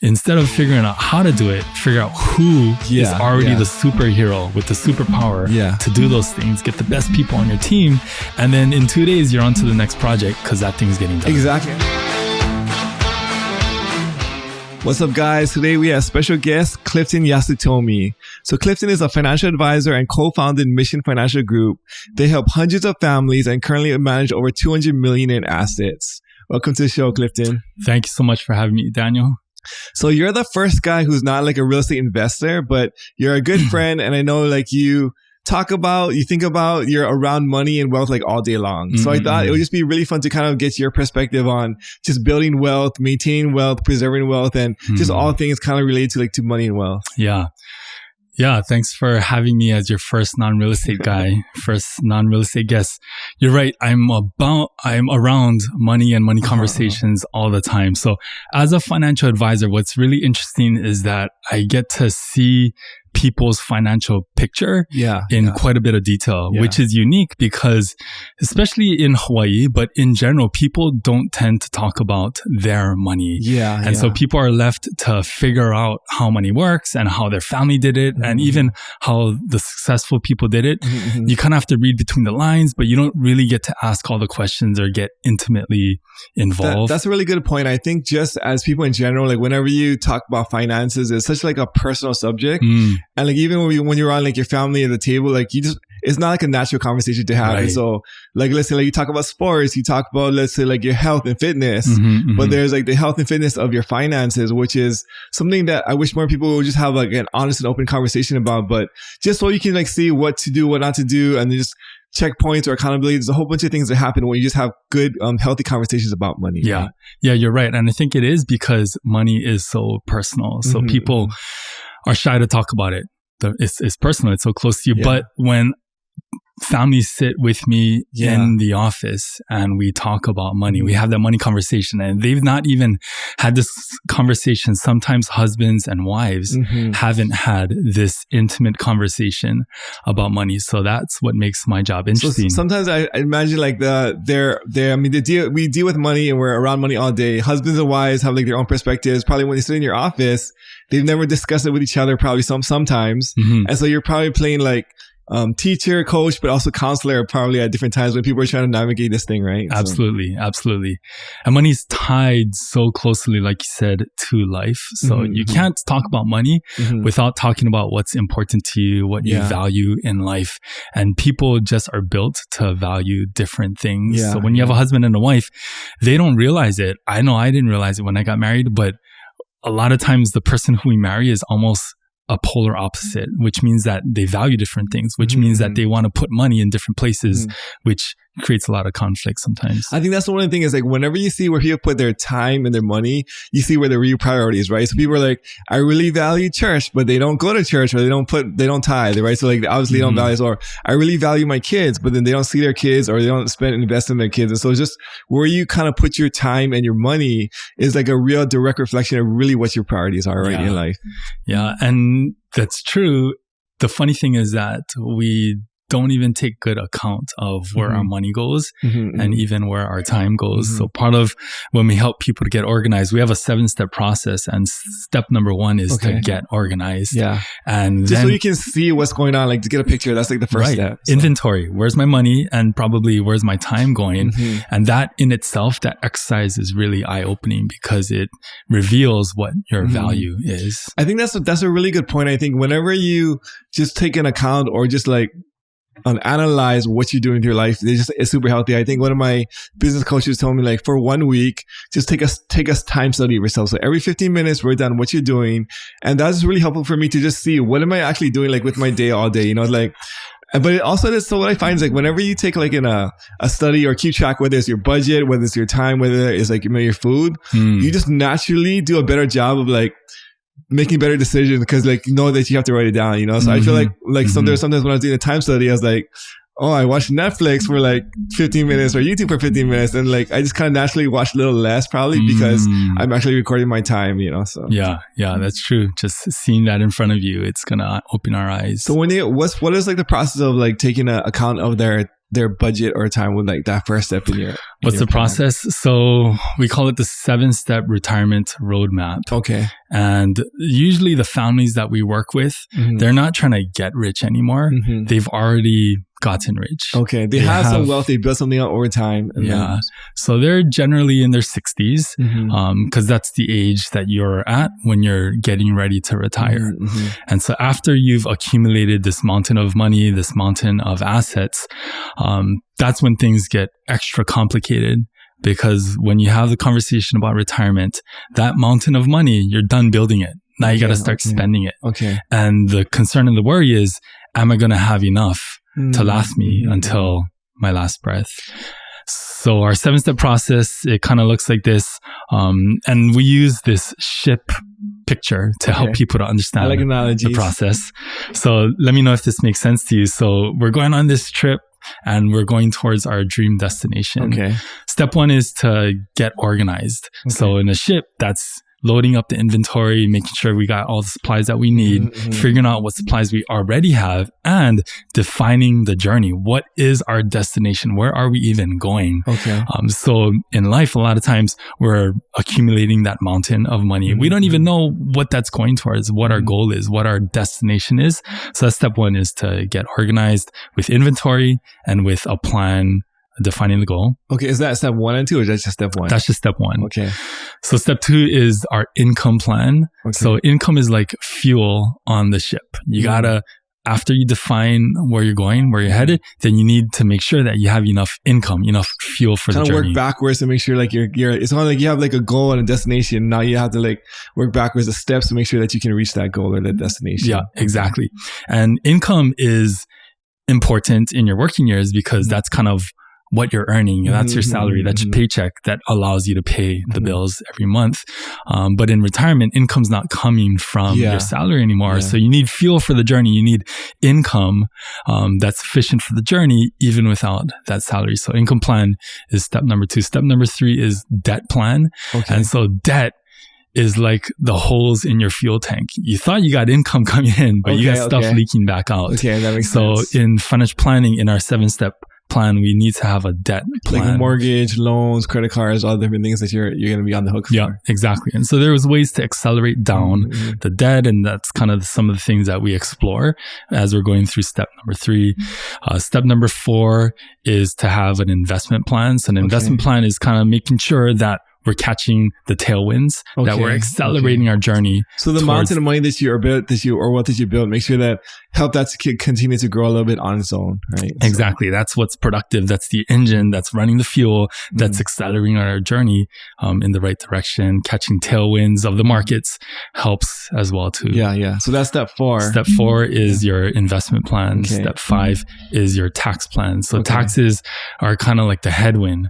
instead of figuring out how to do it, figure out who is already the superhero with the superpower to do those things, get the best people on your team. And then in 2 days, you're on to the next project because that thing's getting done. Exactly. What's up, guys? Today we have special guest Clifton Yasutomi. So Clifton is a financial advisor and co-founded Mission Financial Group. They help hundreds of families and currently manage over 200 million in assets. Welcome to the show, Clifton. Thank you so much for having me, Daniel. So you're the first guy who's not like a real estate investor, but you're a good friend. And I know like you think about, you're around money and wealth like all day long. So I thought it would just be really fun to kind of get your perspective on just building wealth, maintaining wealth, preserving wealth, and just all things kind of related to money and wealth. Yeah, thanks for having me as your first non-real estate guy, first non-real estate guest. You're right. I'm around money and money conversations all the time. So as a financial advisor, what's really interesting is that I get to see people's financial picture in quite a bit of detail, which is unique because especially in Hawaii, but in general, people don't tend to talk about their money. So people are left to figure out how money works and how their family did it and even how the successful people did it. You kind of have to read between the lines, but you don't really get to ask all the questions or get intimately involved. That's a really good point. I think just as people in general, like whenever you talk about finances, it's such like a personal subject. And like even when you're on like your family at the table, like it's not like a natural conversation to have. And so like, let's say like you talk about sports, you talk about, let's say like your health and fitness, but there's like the health and fitness of your finances, which is something that I wish more people would just have like an honest and open conversation about, but just so you can like see what to do, what not to do, and then just checkpoints or accountability. There's a whole bunch of things that happen when you just have good, healthy conversations about money. Yeah, you're right. And I think it is because money is so personal. So people are shy to talk about it. It's personal. It's so close to you. But when families sit with me in the office and we talk about money, we have that money conversation, and they've not even had this conversation. Sometimes husbands and wives haven't had this intimate conversation about money. So that's what makes my job interesting. So sometimes I imagine like we deal with money and we're around money all day. Husbands and wives have like their own perspectives. Probably when they sit in your office, they've never discussed it with each other, probably sometimes. And so you're probably playing like teacher, coach, but also counselor probably at different times when people are trying to navigate this thing, right? Absolutely. And money's tied so closely, like you said, to life. So you can't talk about money without talking about what's important to you, what you value in life. And people just are built to value different things. So when you have a husband and a wife, they don't realize it. I know I didn't realize it when I got married, but a lot of times the person who we marry is almost a polar opposite, which means that they value different things, which means that they want to put money in different places, which creates a lot of conflict sometimes. I think that's one of the things is like whenever you see where people put their time and their money, you see where the real priority is, right? So people are like, I really value church, but they don't go to church or they don't tithe, right? So like obviously they don't value, or I really value my kids, but then they don't see their kids or they don't invest in their kids. And so it's just where you kind of put your time and your money is like a real direct reflection of really what your priorities are right in life. Yeah. And that's true. The funny thing is that we don't even take good account of where our money goes and even where our time goes. So part of when we help people to get organized, we have a 7-step process, and step number 1 is to get organized. And just then, so you can see what's going on, like to get a picture, that's like the first step. So. Inventory. Where's my money? And probably where's my time going? And that in itself, that exercise is really eye-opening because it reveals what your value is. I think that's a really good point. I think whenever you just take an account or just like analyze what you're doing with your life, it's super healthy. I think one of my business coaches told me like for 1 week, just take a time study of yourself. So every 15 minutes, write down what you're doing. And that's really helpful for me to just see what am I actually doing like with my day all day, like, but it also is, so what I find is like whenever you take like in a study or keep track, whether it's your budget, whether it's your time, whether it's like your food, you just naturally do a better job of like making better decisions because like you know that you have to write it down, so I feel like sometimes when I was doing a time study, I was like, oh, I watched Netflix for like 15 minutes or YouTube for 15 minutes. And like, I just kind of naturally watch a little less probably because I'm actually recording my time, so. Yeah, that's true. Just seeing that in front of you, it's going to open our eyes. So what is like the process of like taking an account of their their budget or time with like that first step in your What's the process? So we call it the 7-step retirement roadmap. Okay. And usually the families that we work with, they're not trying to get rich anymore. They've already gotten rich. Okay. They have some wealth. They built something up over time. So they're generally in their 60s because that's the age that you're at when you're getting ready to retire. And so after you've accumulated this mountain of money, this mountain of assets, that's when things get extra complicated. Because when you have the conversation about retirement, that mountain of money, you're done building it. Now you got to start spending it. And the concern and the worry is, am I going to have enough to last me until my last breath? So our 7-step process, it kind of looks like this. And we use this ship picture to help people to understand the process. So let me know if this makes sense to you. So we're going on this trip and we're going towards our dream destination. Step 1 is to get organized. So in a ship, that's loading up the inventory, making sure we got all the supplies that we need, figuring out what supplies we already have, and defining the journey. What is our destination? Where are we even going? So in life, a lot of times we're accumulating that mountain of money. We don't even know what that's going towards, what our goal is, what our destination is. So that's step 1, is to get organized with inventory and with a plan defining the goal. Okay. Is that step 1 and 2 or is that just step 1? That's just step 1. Okay. So step 2 is our income plan. So income is like fuel on the ship. You gotta, after you define where you're going, where you're headed, then you need to make sure that you have enough income, enough fuel for the journey. Kind of work backwards to make sure like you're, it's not like you have like a goal and a destination. Now you have to like work backwards the steps to make sure that you can reach that goal or that destination. Yeah, exactly. And income is important in your working years because that's kind of what you're earning. That's your salary. That's your paycheck that allows you to pay the bills every month. But in retirement, income's not coming from your salary anymore. So you need fuel for the journey. You need income that's sufficient for the journey, even without that salary. So income plan is step number 2. Step number 3 is debt plan. And so debt is like the holes in your fuel tank. You thought you got income coming in, but you got stuff leaking back out. That makes sense. So in financial planning, in our 7-step plan, we need to have a debt plan. Like a mortgage, loans, credit cards, all the different things that you're going to be on the hook for. Yeah, exactly. And so there was ways to accelerate down the debt. And that's kind of some of the things that we explore as we're going through step number 3. Step number 4 is to have an investment plan. So an investment plan is kind of making sure that we're catching the tailwinds, that we're accelerating our journey. So the mountain of money that you built, or what you build, make sure that help that to continue to grow a little bit on its own, right? Exactly. That's what's productive. That's the engine that's running the fuel, that's accelerating our journey in the right direction. Catching tailwinds of the markets helps as well too. So that's step 4. Step 4 is your investment plan. Step 5 is your tax plan. So taxes are kind of like the headwind.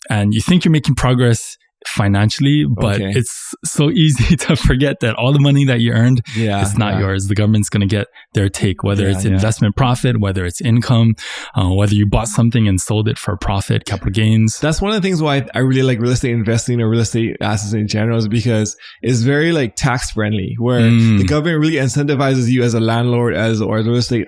And you think you're making progress financially, but it's so easy to forget that all the money that you earned, it's not yours. The government's going to get their take, whether it's investment profit, whether it's income, whether you bought something and sold it for profit, capital gains. That's one of the things why I really like real estate investing or real estate assets in general, is because it's very like tax friendly, where the government really incentivizes you as a landlord, or a real estate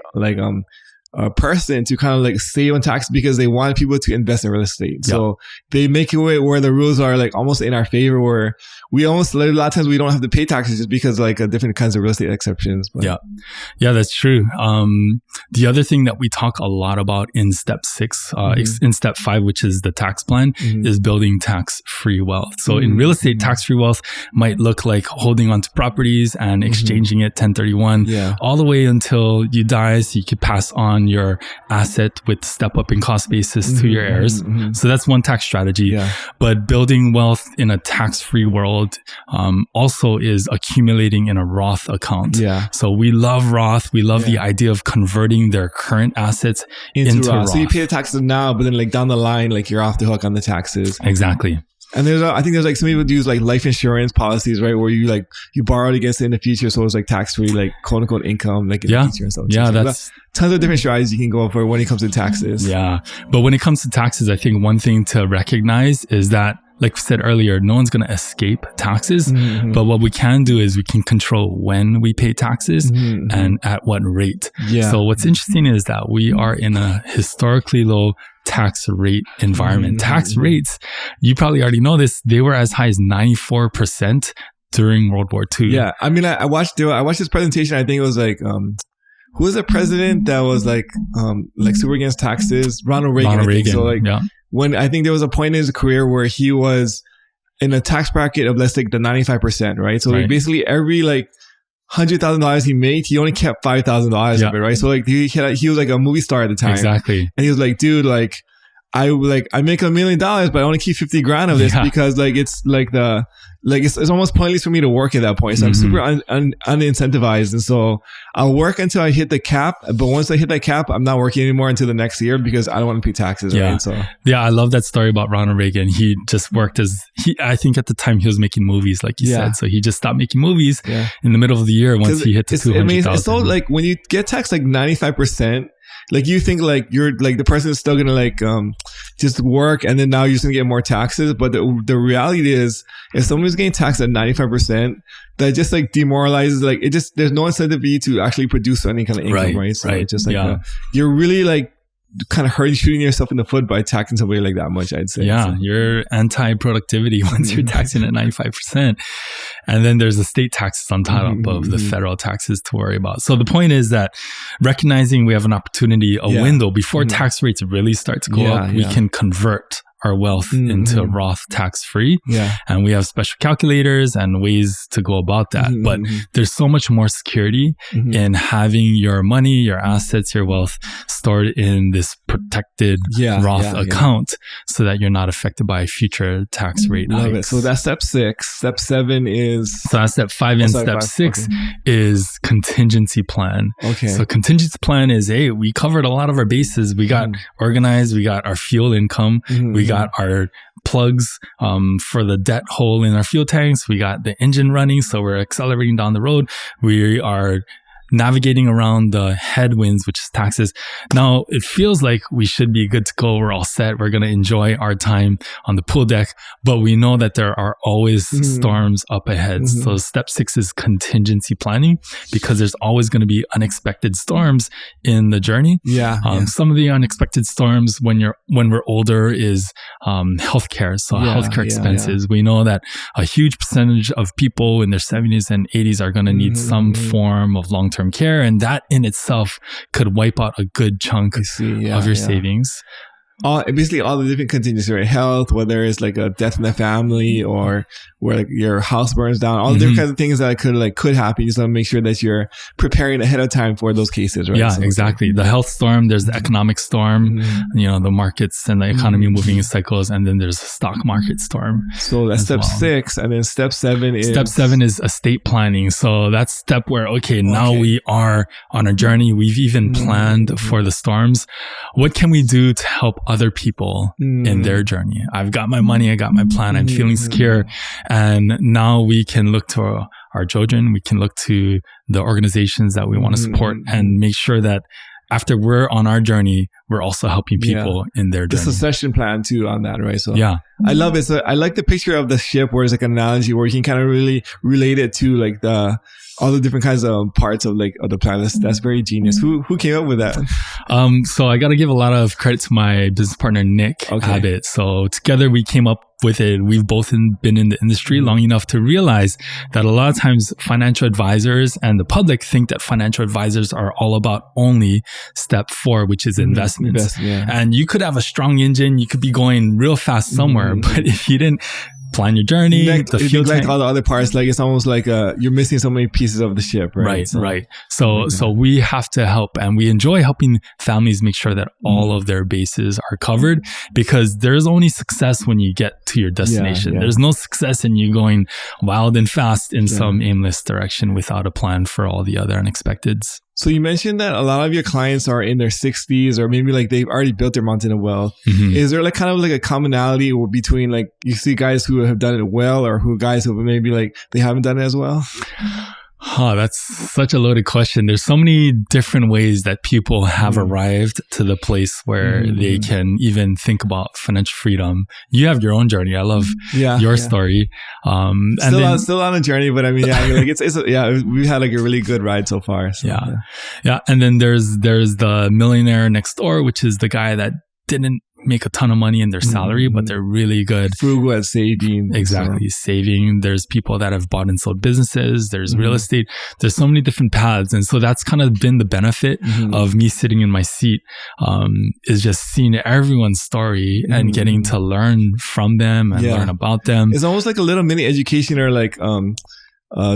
person to kind of like save on tax because they want people to invest in real estate. So they make it where the rules are like almost in our favor, where we almost, like, a lot of times we don't have to pay taxes just because like different kinds of real estate exceptions. But. Yeah, that's true. The other thing that we talk a lot about in step 6, in step 5, which is the tax plan, is building tax-free wealth. So in real estate, tax-free wealth might look like holding onto properties and exchanging it 1031 all the way until you die, so you could pass on your asset with step up in cost basis to your heirs. So that's one tax strategy. But building wealth in a tax-free world also is accumulating in a Roth account. So we love Roth. We love the idea of converting their current assets into Roth. So you pay the taxes now, but then like down the line, like you're off the hook on the taxes. Exactly. And I think there's like some people use like life insurance policies, right? Where you borrowed against it in the future. So it's like tax free, like quote unquote income, like in the future and stuff. That's tons of different strategies you can go for when it comes to taxes. But when it comes to taxes, I think one thing to recognize is that like we said earlier, no one's going to escape taxes. But what we can do is we can control when we pay taxes and at what rate. So what's interesting is that we are in a historically low tax rate environment. Tax rates, you probably already know this, they were as high as 94% during World War II. Yeah. I mean, I watched this presentation. I think it was like, who was the president that was like super against taxes? Ronald Reagan. So like, when I think there was a point in his career where he was in a tax bracket of, let's take the 95%, right? So like basically every like $100,000 he made, he only kept $5,000 of it, right? So like he was like a movie star at the time. Exactly. And he was like, dude, like I make $1 million, but I only keep 50 grand of this because like it's like it's almost pointless for me to work at that point. So I'm super unincentivized. And so I'll work until I hit the cap. But once I hit that cap, I'm not working anymore until the next year because I don't want to pay taxes. Right? So I love that story about Ronald Reagan. He just worked I think at the time he was making movies, like you said. So he just stopped making movies in the middle of the year once he hit the 200,000. It's so like when you get taxed like 95%, like you think like you're like the person is still gonna like just work and then now you're just gonna get more taxes, but the reality is if someone's getting taxed at 95%, that just like demoralizes, like it just there's no incentive for you to actually produce any kind of income, right? So it's just like you're really like kind of shooting yourself in the foot by taxing somebody like that much, I'd say. You're anti-productivity once you're taxing at 95%. And then there's the state taxes on top of the federal taxes to worry about. So the point is that recognizing we have an opportunity, a window before tax rates really start to go up, we can convert our wealth into Roth tax-free. And we have special calculators and ways to go about that. But there's so much more security in having your money, your assets, your wealth stored in this protected Roth account so that you're not affected by future tax rate hikes. Love it. So that's step 6. Step 7 is... So that's step 5 and step 6 is contingency plan. So contingency plan is, hey, we covered a lot of our bases. We got organized. We got our fuel income. We got our plugs for the debt hole in our fuel tanks. We got the engine running, so we're accelerating down the road. We are navigating around the headwinds, which is taxes. Now, it feels like we should be good to go. We're all set. We're going to enjoy our time on the pool deck, but we know that there are always storms up ahead. So step 6 is contingency planning because there's always going to be unexpected storms in the journey. Some of the unexpected storms when we're older is healthcare. So healthcare expenses. We know that a huge percentage of people in their 70s and 80s are going to need some form of long-term care, and that in itself could wipe out a good chunk of your savings. Basically all the different contingencies, right? Health, whether it's like a death in the family or where like your house burns down, all the different kinds of things that could happen. You just want to make sure that you're preparing ahead of time for those cases, right? So exactly. The health storm, there's the economic storm, the markets and the economy moving in cycles, and then there's the stock market storm. So that's step 6, and then step 7 is... Step 7 is estate planning. So that's step where, now we are on a journey. We've even planned for the storms. What can we do to help other people in their journey? I've got my money, I got my plan, I'm feeling secure. And now we can look to our children, we can look to the organizations that we want to support and make sure that after we're on our journey, we're also helping people in their journey. The succession plan too on that, right? So I love it. So I like the picture of the ship where it's like an analogy where you can kind of really relate it to like all the different kinds of parts of like of the plan. That's very genius. Who came up with that? So I got to give a lot of credit to my business partner, Nick Abbott. So together we came up with it. We've both been in the industry long enough to realize that a lot of times financial advisors and the public think that financial advisors are all about only step 4, which is investments. And you could have a strong engine. You could be going real fast somewhere, but if you didn't plan your journey, the fuel tank, all the other parts, like it's almost like you're missing so many pieces of the ship, right? Right. So we have to help, and we enjoy helping families make sure that all of their bases are covered, because there's only success when you get to your destination. There's no success in you going wild and fast in some aimless direction without a plan for all the other unexpecteds. So you mentioned that a lot of your clients are in their 60s, or maybe like they've already built their mountain of wealth. Is there like kind of like a commonality between like you see guys who have done it well, or guys who maybe like they haven't done it as well? Oh, that's such a loaded question. There's so many different ways that people have arrived to the place where they can even think about financial freedom. You have your own journey. I love your story. Still on a journey, but I mean, we've had like a really good ride so far. So, yeah. And then there's the millionaire next door, which is the guy that didn't make a ton of money in their salary, but they're really good. Frugal at saving. Exactly. Saving. There's people that have bought and sold businesses. There's real estate. There's so many different paths. And so that's kind of been the benefit of me sitting in my seat, is just seeing everyone's story and getting to learn from them and learn about them. It's almost like a little mini education or like,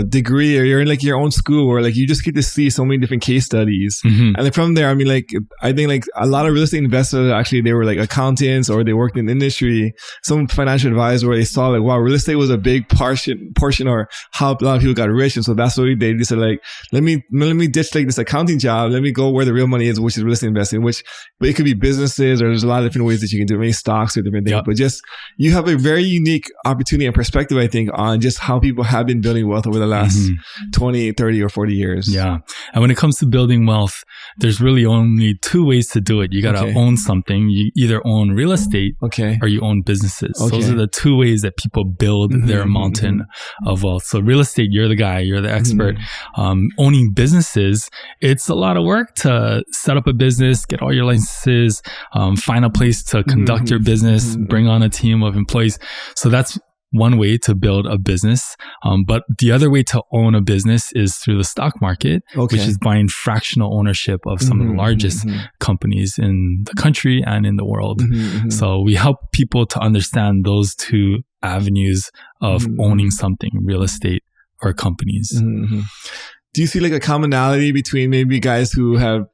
degree, or you're in like your own school where like you just get to see so many different case studies. And then from there, I mean, like, I think like a lot of real estate investors, actually, they were like accountants or they worked in the industry, some financial advisor where they saw like, wow, real estate was a big portion or how a lot of people got rich. And so that's what they just said, like, let me ditch like this accounting job. Let me go where the real money is, which is real estate investing, but it could be businesses, or there's a lot of different ways that you can do it, maybe stocks or different things. But just, you have a very unique opportunity and perspective, I think, on just how people have been building wealth over the last 20, 30 or 40 years. Yeah. And when it comes to building wealth, there's really only two ways to do it. You got to own something. You either own real estate or you own businesses. Those are the two ways that people build their mountain of wealth. So real estate, you're the guy, you're the expert. Owning businesses, it's a lot of work to set up a business, get all your licenses, find a place to conduct your business, bring on a team of employees. So that's one way to build a business. But the other way to own a business is through the stock market, which is buying fractional ownership of some of the largest companies in the country and in the world. So we help people to understand those two avenues of owning something, real estate or companies. Do you see like a commonality between maybe guys who have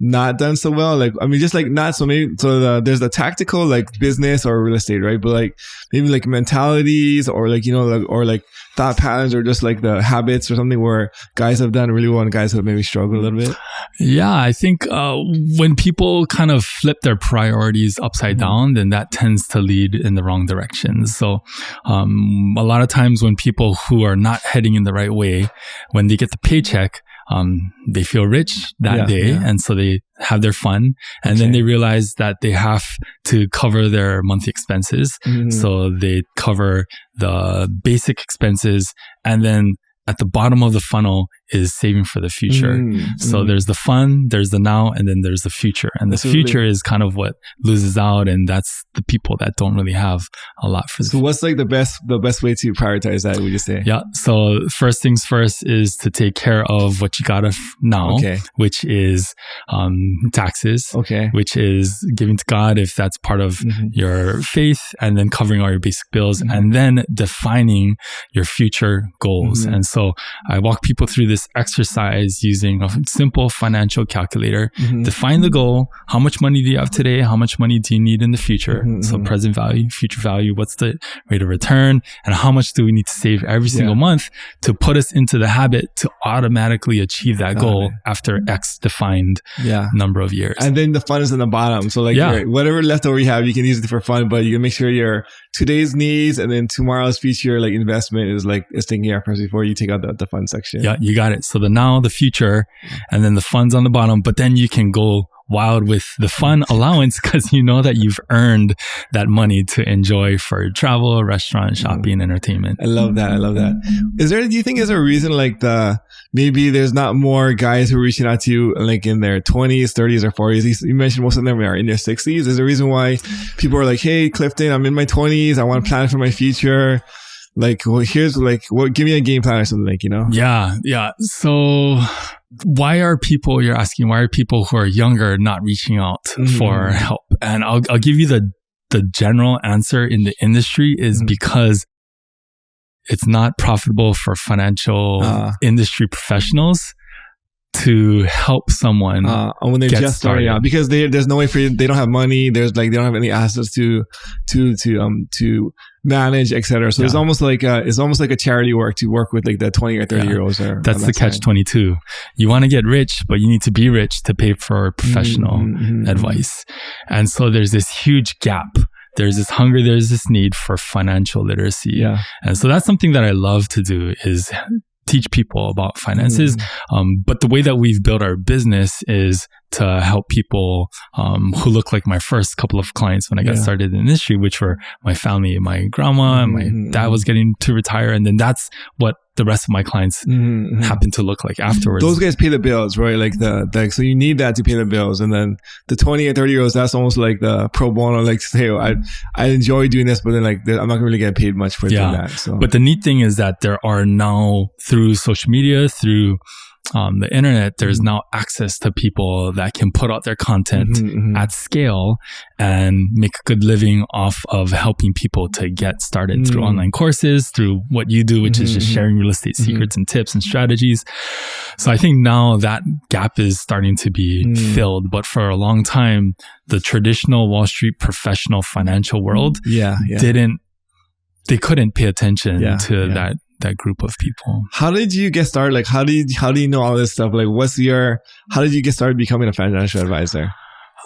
not done so well? Like, I mean, just like not so maybe, there's the tactical, like business or real estate, right? But like maybe like mentalities or like, you know, like, or like thought patterns or just like the habits or something where guys have done really well and guys have maybe struggled a little bit. Yeah. I think, when people kind of flip their priorities upside down, then that tends to lead in the wrong direction. So, a lot of times when people who are not heading in the right way, when they get the paycheck, they feel rich that day. And so they have their fun. And then they realize that they have to cover their monthly expenses. So they cover the basic expenses. And then at the bottom of the funnel is saving for the future. So there's the fun, there's the now, and then there's the future. And the future is kind of what loses out. And that's the people that don't really have a lot for the future. What's like the best way to prioritize that, would you say? Yeah. So first things first is to take care of what you got now, which is taxes, which is giving to God if that's part of your faith, and then covering all your basic bills, and then defining your future goals. And so I walk people through this exercise using a simple financial calculator. Define the goal. How much money do you have today? How much money do you need in the future? So present value, future value, what's the rate of return? And how much do we need to save every single month to put us into the habit to automatically achieve that goal after X defined number of years? And then the fun is in the bottom. So like whatever leftover you have, you can use it for fun, but you can make sure your today's needs and then tomorrow's future like investment is taking care of first before you take out the fun section. Yeah, you got it. So the now, the future, and then the funds on the bottom, but then you can go wild with the fun allowance because you know that you've earned that money to enjoy for travel, restaurant, shopping, entertainment. I love that. Do you think is there a reason like maybe there's not more guys who are reaching out to you like in their 20s, 30s or 40s? You mentioned most of them are in their 60s. Is there a reason why people are like, hey, Clifton, I'm in my 20s. I want to plan for my future. Like, well, here's like, give me a game plan or something, like, you know? Yeah. So you're asking, why are people who are younger not reaching out for help? And I'll give you the general answer in the industry is because it's not profitable for financial industry professionals to help someone when they're just starting out, because there's no way for you. They don't have money. They don't have any assets to manage, etc. So it's almost like a charity work to work with like the 20 or 30 year olds. That's the catch-22. You want to get rich, but you need to be rich to pay for professional advice. And so there's this huge gap. There's this hunger, there's this need for financial literacy. And so that's something that I love to do is teach people about finances. But the way that we've built our business is to help people who look like my first couple of clients when I got started in the industry, which were my family, my grandma, and my dad was getting to retire. And then that's what the rest of my clients happen to look like afterwards. Those guys pay the bills, right? Like so you need that to pay the bills. And then the 20 and 30-year-olds, that's almost like the pro bono, like say, I enjoy doing this, but then like I'm not gonna really get paid much for doing that. So. But the neat thing is that there are now, through social media, through the internet, there's now access to people that can put out their content at scale and make a good living off of helping people to get started through online courses, through what you do, which is just sharing real estate secrets and tips and strategies. So I think now that gap is starting to be filled. But for a long time, the traditional Wall Street professional financial world they couldn't pay attention to that group of people. How did you get started? Like, how do you know all this stuff? Like, how did you get started becoming a financial advisor?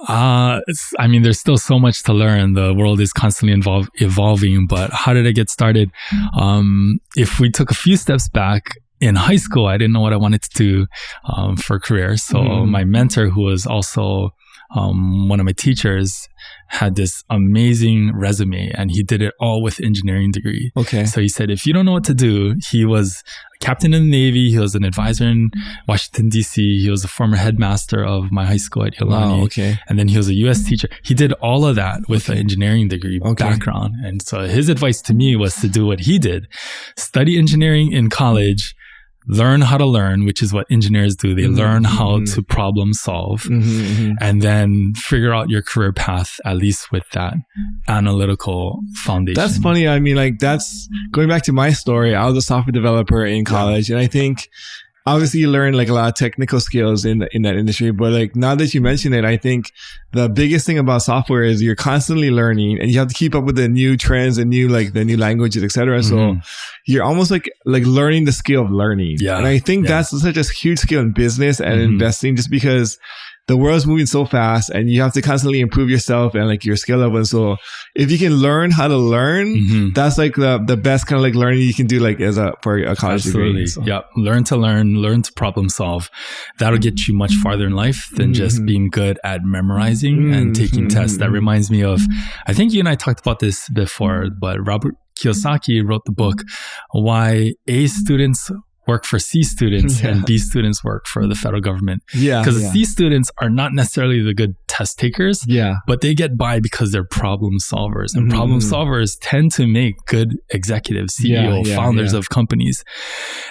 There's still so much to learn. The world is constantly evolving, but how did I get started? If we took a few steps back, in high school, I didn't know what I wanted to do for a career. So my mentor, who was also one of my teachers, had this amazing resume, and he did it all with engineering degree. Okay. So he said, if you don't know what to do, he was a captain in the Navy. He was an advisor in Washington, D.C. He was a former headmaster of my high school at Yolani. Wow, okay. And then he was a U.S. teacher. He did all of that with an engineering degree background. And so his advice to me was to do what he did. Study engineering in college, learn how to learn, which is what engineers do. They learn how to problem solve and then figure out your career path, at least with that analytical foundation. That's funny. I mean, like, that's going back to my story. I was a software developer in college, and I think obviously you learn like a lot of technical skills in that industry, but like now that you mention it, I think the biggest thing about software is you're constantly learning and you have to keep up with the new trends and the new languages, etc. So you're almost like learning the skill of learning. Yeah. And I think that's such a huge skill in business and investing, just because the world's moving so fast and you have to constantly improve yourself and like your skill level. And so if you can learn how to learn, that's like the best kind of like learning you can do, like for a college degree. So. Yeah. Learn to problem solve. That'll get you much farther in life than just being good at memorizing and taking tests. That reminds me of, I think you and I talked about this before, but Robert Kiyosaki wrote the book, Why A Students Work for C Students and B Students work for the federal government. Yeah. Because C students are not necessarily the good test takers, but they get by because they're problem solvers. And problem solvers tend to make good executives, CEO, founders of companies.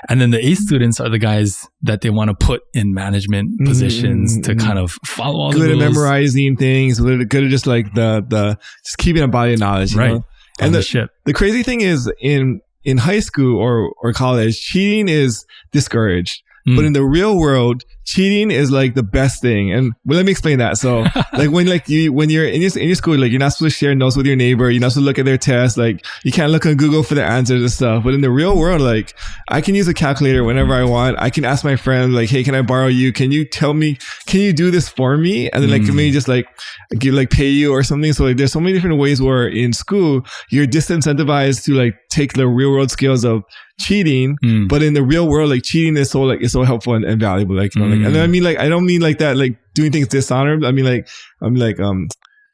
And then the A students are the guys that they want to put in management positions to kind of follow all the rules. Good at memorizing things, good at just like just keeping a body of knowledge. You know? And the crazy thing is in high school or college, cheating is discouraged. But in the real world, cheating is like the best thing. And let me explain that. So like when you're in your school, like you're not supposed to share notes with your neighbor. You're not supposed to look at their tests. Like you can't look on Google for the answers and stuff. But in the real world, like I can use a calculator whenever I want. I can ask my friend, like, hey, can I borrow you? Can you do this for me? And then like maybe just like pay you or something. So like there's so many different ways where in school you're disincentivized to like take the real world skills of cheating, but in the real world, like cheating is so helpful and valuable. Like, you know, like, and I mean, like, I don't mean like that, like doing things dishonorably. I mean, like,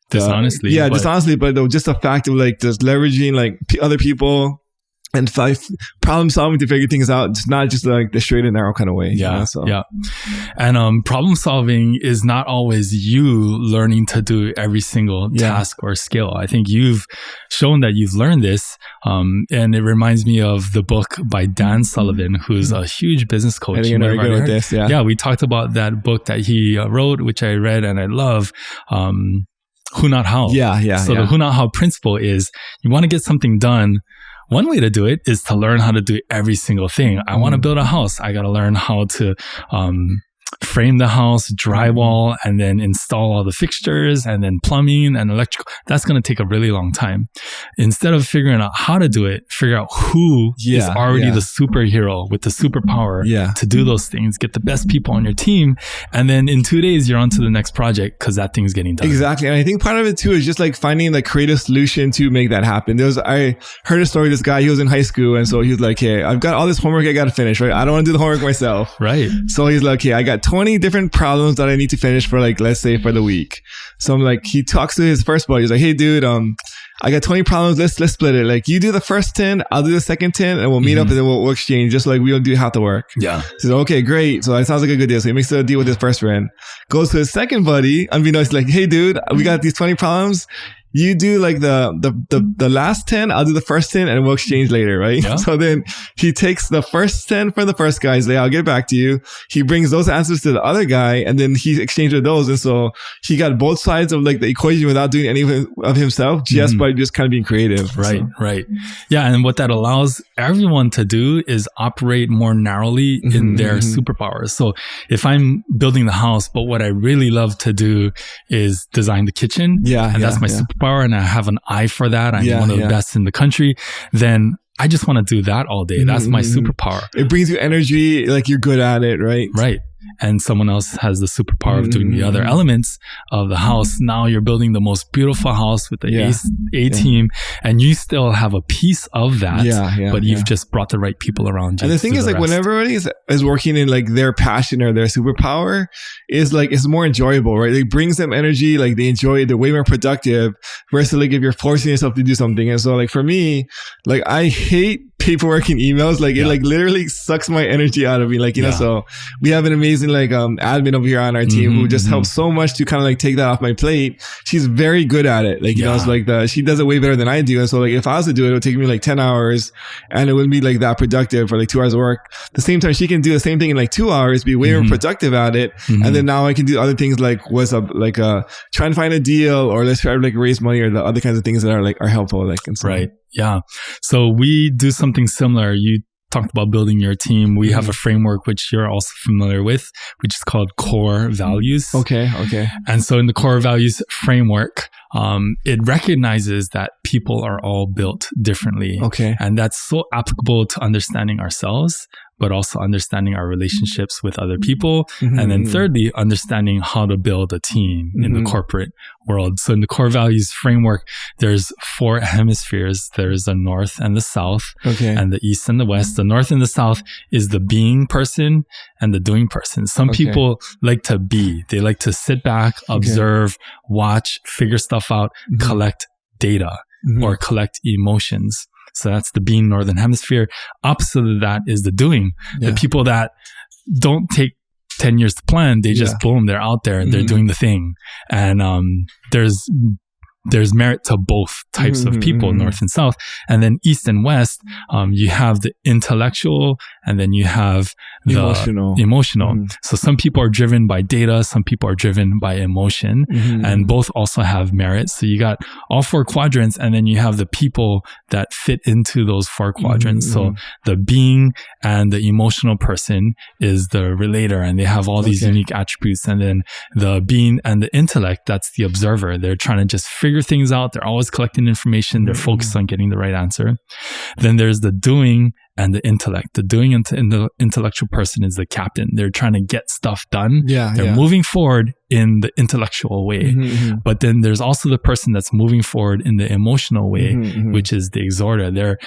dishonestly. Dishonestly, but just the fact of like just leveraging like other people and problem solving to figure things out. It's not just like the straight and narrow kind of way. Yeah. You know, And problem solving is not always you learning to do every single task or skill. I think you've shown that you've learned this. And it reminds me of the book by Dan Sullivan, who's a huge business coach. I think you're very good with this. Yeah. We talked about that book that he wrote, which I read and I love. Who, not how. So the who, not how principle is you want to get something done. One way to do it is to learn how to do every single thing. I want to build a house. I got to learn how to frame the house, drywall, and then install all the fixtures and then plumbing and electrical. That's going to take a really long time. Instead of figuring out how to do it, figure out who is already the superhero with the superpower to do those things. Get the best people on your team. And then in 2 days, you're on to the next project because that thing's getting done. Exactly. And I think part of it too is just like finding the creative solution to make that happen. I heard a story of this guy, he was in high school. And so he was like, hey, I've got all this homework I got to finish, right? I don't want to do the homework myself. Right. So he's like, okay, I got 20 different problems that I need to finish for like, let's say for the week. So I'm like, he talks to his first buddy. He's like, hey dude, I got 20 problems. Let's split it. Like you do the first 10, I'll do the second 10 and we'll meet up and then we'll exchange just like we'll do half the work. Yeah. So okay, great. So that sounds like a good deal. So he makes a deal with his first friend, goes to his second buddy, unbeknownst, like, hey dude, we got these 20 problems. You do like the last 10, I'll do the first 10 and we'll exchange later, right? Yeah. So then he takes the first 10 for the first guy. He's like, I'll get back to you. He brings those answers to the other guy and then he exchanged with those. And so he got both sides of like the equation without doing any of himself just by just kind of being creative. Right, right. Yeah. And what that allows everyone to do is operate more narrowly in their superpowers. So if I'm building the house, but what I really love to do is design the kitchen. Yeah. And that's my superpower. And I have an eye for that. I'm one of the best in the country. Then I just want to do that all day. That's my superpower. It brings you energy, like you're good at it, right? Right. And someone else has the superpower of doing the other elements of the house. Now you're building the most beautiful house with the A team, and you still have a piece of that, but you've just brought the right people around you. And the thing is, like, when everybody is working in like their passion or their superpower, is like, it's more enjoyable, right? It brings them energy, like they enjoy it, they're way more productive versus like if you're forcing yourself to do something. And so like for me, like I hate paperwork and emails. Like it like literally sucks my energy out of me. Like, you know, so we have an amazing like admin over here on our team who just helps so much to kind of like take that off my plate. She's very good at it. Like, you know, it's like she does it way better than I do. And so like if I was to do it, it would take me like 10 hours and it wouldn't be like that productive for like 2 hours of work. At the same time, she can do the same thing in like 2 hours, be way more productive at it. And then now I can do other things like trying to find a deal or let's try to like raise money or the other kinds of things that are helpful. Like, and so. Right. Yeah. So we do something similar. You talked about building your team. We have a framework which you're also familiar with, which is called core values. Okay. And so in the core values framework, it recognizes that people are all built differently. Okay. And that's so applicable to understanding ourselves, but also understanding our relationships with other people. And then thirdly, understanding how to build a team in the corporate world. So in the core values framework, there's 4 hemispheres. There's the north and the south, and the east and the west. The north and the south is the being person and the doing person. Some people like to be. They like to sit back, observe, watch, figure stuff out, collect data or collect emotions. So that's the being northern hemisphere. Opposite of that is the doing. The people that don't take 10 years to plan, they just boom, they're out there and they're doing the thing. And there's merit to both types of people, north and south. And then east and west, you have the intellectual and then you have the emotional. So some people are driven by data, some people are driven by emotion, and both also have merit. So you got all 4 quadrants, and then you have the people that fit into those 4 quadrants. So the being and the emotional person is the relator, and they have all these unique attributes. And then the being and the intellect, that's the observer. They're trying to just figure things out. They're always collecting information. They're focused on getting the right answer. Then there's the doing and the intellect. The doing and the intellectual person is the captain. They're trying to get stuff done. They're moving forward in the intellectual way. But then there's also the person that's moving forward in the emotional way, which is the exhorter. They're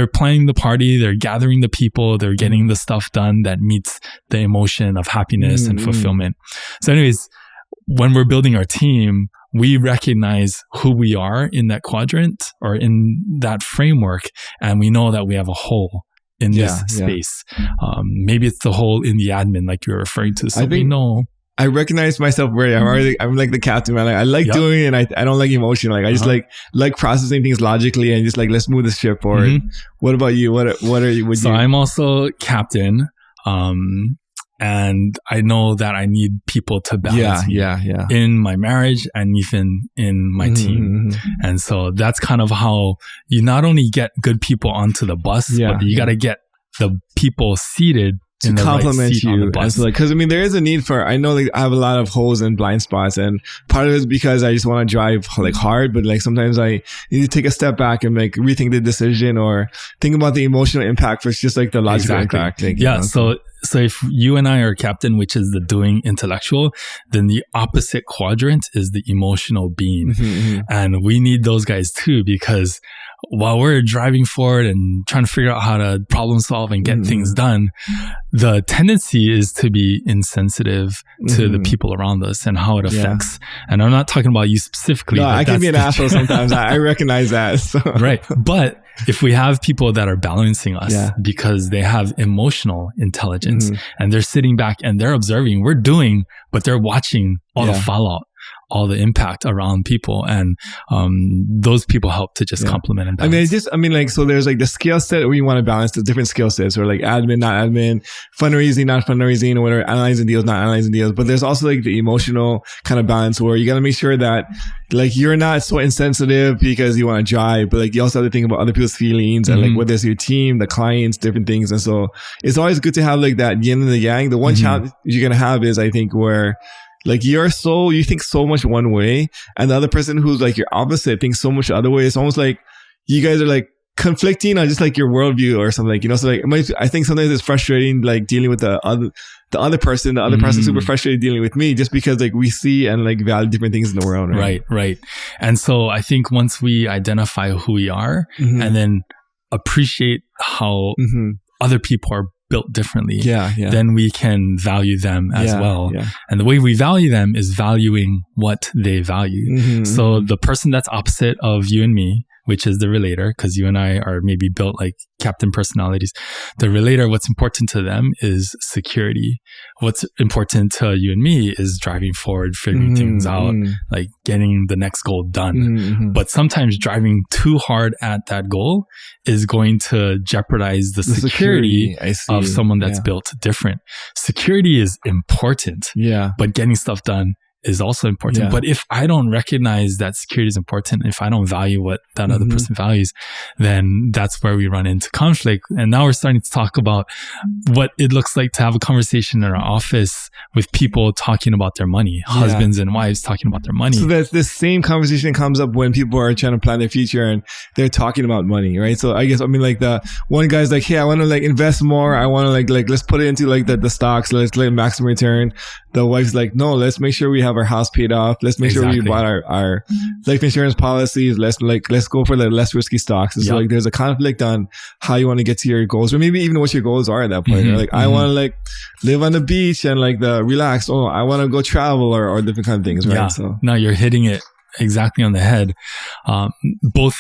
planning the party. They're gathering the people. They're getting the stuff done that meets the emotion of happiness and fulfillment. So anyways, when we're building our team, we recognize who we are in that quadrant or in that framework, and we know that we have a hole in this space. Maybe it's the hole in the admin, like you're referring to. So we know. I recognize myself where I'm like the captain, man. Like, I like doing it, and I don't like emotion. Like I just like processing things logically and just like, let's move this ship forward. What about you? What are you? So I'm also captain. And I know that I need people to balance me in my marriage and even in my team. And so that's kind of how you not only get good people onto the bus, but you got to get the people seated to complement you. And so, like, because I mean, there is a need for, I know, like, I have a lot of holes and blind spots, and part of it is because I just want to drive like hard, but like sometimes I need to take a step back and like rethink the decision or think about the emotional impact versus just like the logical impact. Like, yeah. So if you and I are captain, which is the doing intellectual, then the opposite quadrant is the emotional being. And we need those guys too, because while we're driving forward and trying to figure out how to problem solve and get things done, the tendency is to be insensitive to the people around us and how it affects. And I'm not talking about you specifically. No, I can be an asshole sometimes. I recognize that. So. Right. But if we have people that are balancing us because they have emotional intelligence and they're sitting back and they're observing, we're doing, but they're watching all the fallout, all the impact around people. And those people help to just complement and balance. I mean, like, so there's like the skill set where you want to balance the different skill sets, or like admin, not admin, fundraising, not fundraising, or whatever, analyzing deals, not analyzing deals. But there's also like the emotional kind of balance where you got to make sure that like you're not so insensitive because you want to drive, but like you also have to think about other people's feelings and like whether it's your team, the clients, different things. And so it's always good to have like that yin and the yang. The one challenge you're going to have is, I think, where like you think so much one way, and the other person who's like your opposite thinks so much the other way. It's almost like you guys are like conflicting on just like your worldview or something, like, you know. So like I think sometimes it's frustrating like dealing with the other person super frustrated dealing with me, just because like we see and like value different things in the world. Right. And so I think once we identify who we are and then appreciate how other people are built differently, then we can value them as well. And the way we value them is valuing what they value. So the person that's opposite of you and me, which is the relator, because you and I are maybe built like captain personalities. The relator, what's important to them is security. What's important to you and me is driving forward, figuring things out, like getting the next goal done. But sometimes driving too hard at that goal is going to jeopardize the security of someone that's built different. Security is important, but getting stuff done is also important. But if I don't recognize that security is important, if I don't value what that other person values, then that's where we run into conflict. And now we're starting to talk about what it looks like to have a conversation in our office with people talking about their money, husbands and wives talking about their money. So that's the same conversation comes up when people are trying to plan their future and they're talking about money, right? So I guess, I mean, like the one guy's like, hey, I want to like invest more. I want to like let's put it into like the stocks. Let's get maximum return. The wife's like, no, let's make sure we have our house paid off. Let's make sure we bought our life insurance policies. Let's go for the less risky stocks. So like there's a conflict on how you want to get to your goals, or maybe even what your goals are at that point. Like I want to like live on the beach and like relax. Oh, I want to go travel or different kind of things, right? Yeah. So no, you're hitting it exactly on the head. Both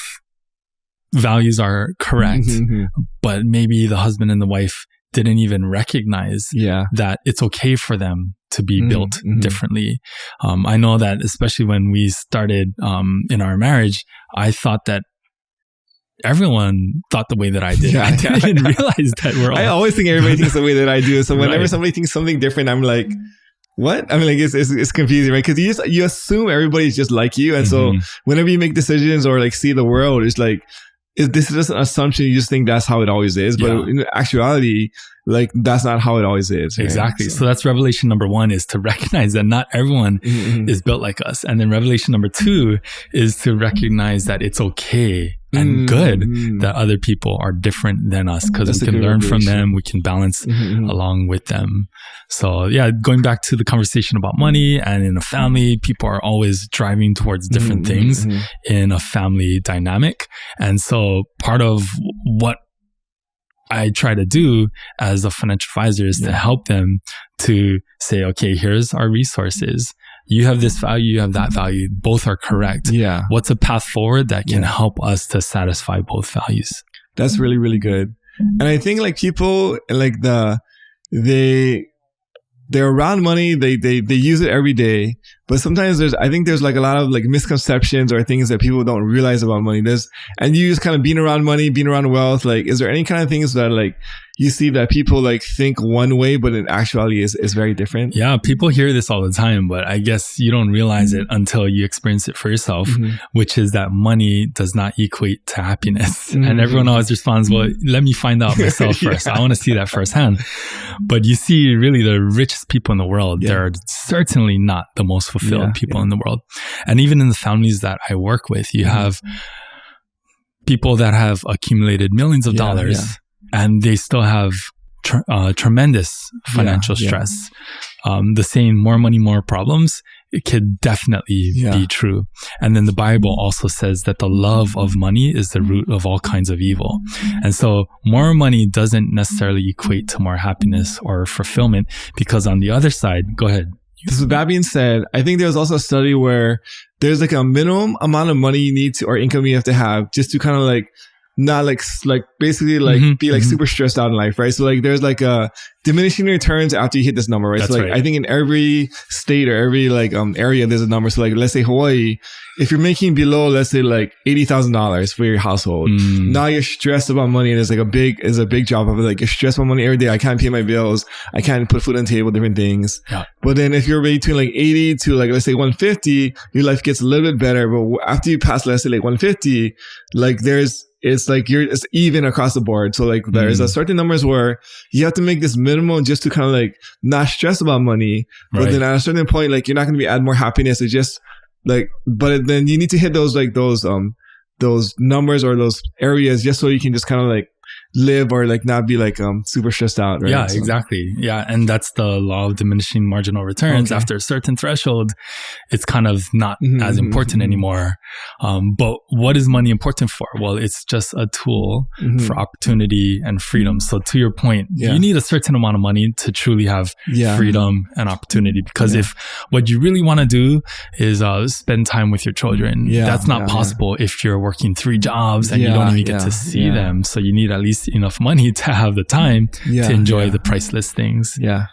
values are correct, but maybe the husband and the wife didn't even recognize that it's okay for them to be built differently. I know that especially when we started in our marriage, I thought that everyone thought the way that I did. I didn't realize that I always think everybody thinks the way that I do. So whenever somebody thinks something different, I'm like, what? I mean, like it's confusing, right? Because you assume everybody's just like you, and so whenever you make decisions or like see the world, it's like, this is just an assumption. You just think that's how it always is. But in actuality, like that's not how it always is. Right? Exactly. So that's revelation number 1, is to recognize that not everyone is built like us. And then revelation number 2 is to recognize that it's okay and good that other people are different than us, because we can learn from them. We can balance along with them. So going back to the conversation about money, and in a family, people are always driving towards different things in a family dynamic. And so part of what I try to do as a financial advisor is to help them to say, okay, here's our resources. You have this value, you have that value. Both are correct. What's a path forward that can help us to satisfy both values? That's really, really good. And I think like people like they're around money, they use it every day, but sometimes I think there's like a lot of like misconceptions or things that people don't realize about money. And you just kind of being around money, being around wealth, like, is there any kind of things that like you see that people like think one way, but in actuality is very different. Yeah, people hear this all the time, but I guess you don't realize it until you experience it for yourself, which is that money does not equate to happiness. And everyone always responds, well, let me find out myself first. I want to see that firsthand. But you see really the richest people in the world, they're certainly not the most fulfilled people in the world. And even in the families that I work with, you have people that have accumulated millions of dollars and they still have tremendous financial stress. The saying, more money, more problems, it could definitely be true. And then the Bible also says that the love of money is the root of all kinds of evil. And so more money doesn't necessarily equate to more happiness or fulfillment, because on the other side, go ahead. So that being said, I think there's also a study where there's like a minimum amount of money you need to, or income you have to have, just to kind of like not like basically like be like super stressed out in life, right? So like there's like a diminishing returns after you hit this number, right? That's so like I think in every state or every like area there's a number. So like let's say Hawaii, if you're making below, let's say like $80,000 for your household, now you're stressed about money, and it's like a big job of it. Like you're stressed about money every day. I can't pay my bills. I can't put food on the table, different things. Yeah. But then if you're between like 80 to like, let's say 150, your life gets a little bit better. But after you pass, let's say like 150, like it's like it's even across the board. So like there's a certain numbers where you have to make this minimum just to kind of like not stress about money. But then at a certain point, like you're not going to be add more happiness. It's just like, but then you need to hit those numbers or those areas just so you can just kind of like live or like not be like super stressed out, right? Yeah, exactly. Yeah, and that's the law of diminishing marginal returns. After a certain threshold, it's kind of not as important anymore. But what is money important for? Well, it's just a tool for opportunity and freedom. So to your point, you need a certain amount of money to truly have freedom and opportunity. Because if what you really want to do is spend time with your children, that's not possible if you're working 3 jobs and you don't even get to see them. So you need at least enough money to have the time to enjoy the priceless things. Yeah.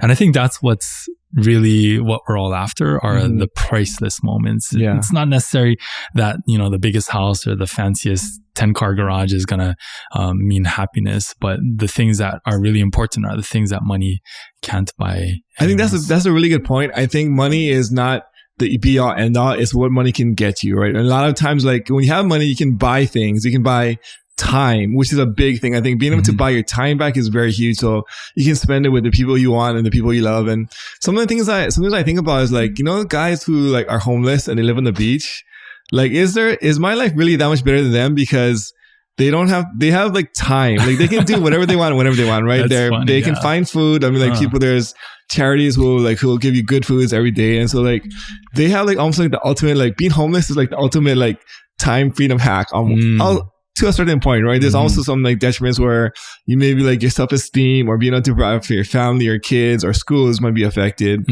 And I think that's what's really what we're all after are the priceless moments. Yeah. It's not necessary that, the biggest house or the fanciest 10-car garage is going to mean happiness, but the things that are really important are the things that money can't buy. I think that's a really good point. I think money is not the be all end all. It's what money can get you, right? And a lot of times, like when you have money, you can buy things. You can buy time, which is a big thing. I think being able to buy your time back is very huge. So you can spend it with the people you want and the people you love. And some of the things sometimes I think about is like, guys who like are homeless and they live on the beach. Like, is my life really that much better than them? Because they have like time. Like they can do whatever they want, whenever they want, right? They can find food. I mean, like there's charities who will give you good foods every day. And so like they have like almost like the ultimate, like being homeless is like the ultimate like time freedom hack. To a certain point, right? There's also some like detriments where you maybe like your self-esteem or being able to provide for your family or kids or schools might be affected.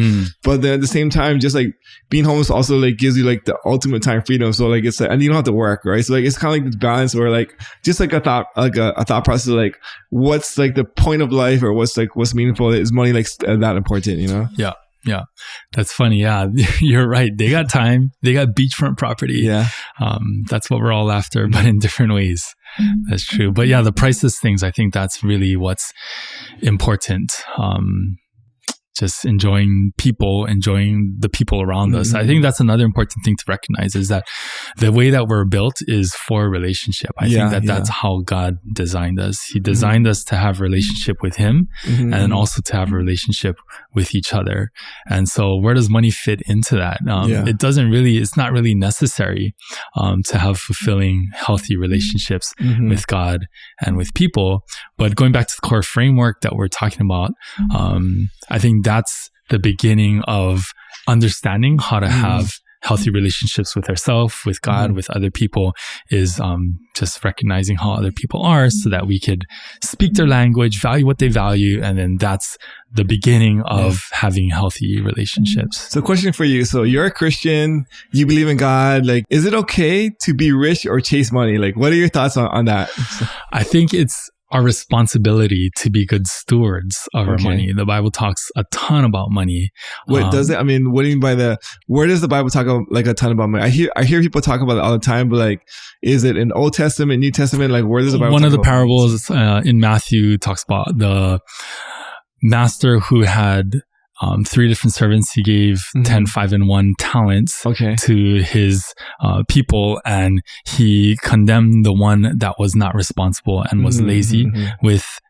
But then at the same time, just like being homeless also like gives you like the ultimate time freedom. So like it's and you don't have to work, right? So like it's kind of like this balance where like just like a thought process, like what's like the point of life or what's meaningful. Is money like that important? Yeah. Yeah. That's funny. Yeah. You're right. They got time. They got beachfront property. Yeah. That's what we're all after, but in different ways. That's true. But yeah, the priceless things, I think that's really what's important. Just enjoying the people around us. I think that's another important thing to recognize is that the way that we're built is for relationship. I think that's how God designed us. He designed us to have a relationship with Him and also to have a relationship with each other. And so where does money fit into that? It's not really necessary to have fulfilling, healthy relationships with God and with people. But going back to the core framework that we're talking about, I think that's the beginning of understanding how to have healthy relationships with ourselves, with God, with other people, is just recognizing how other people are so that we could speak their language, value what they value, and then that's the beginning of having healthy relationships. So question for you. So you're a Christian, you believe in God. Like, is it okay to be rich or chase money? Like, what are your thoughts on that? I think it's our responsibility to be good stewards of our money. The Bible talks a ton about money. What does it? I mean, what do you mean by where does the Bible talk like a ton about money? I hear people talk about it all the time, but like, is it in Old Testament, New Testament? Like, where does the Bible One talk of the about parables in Matthew talks about the master who had 3 different servants. He gave 10, 5, and 1 talents to his people, and he condemned the one that was not responsible and was lazy with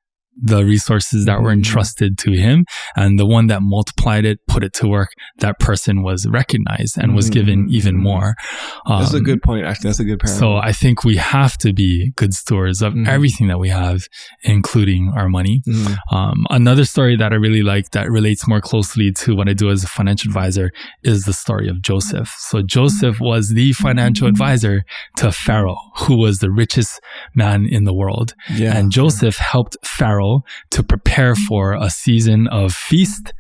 the resources that were entrusted to him, and the one that multiplied it, put it to work, that person was recognized and was given even more. That's a good point. Actually, that's a good parallel. So I think we have to be good stewards of everything that we have, including our money. Another story that I really like that relates more closely to what I do as a financial advisor is the story of Joseph. So Joseph was the financial advisor to Pharaoh, who was the richest man in the world. And Joseph helped Pharaoh to prepare for a season of feast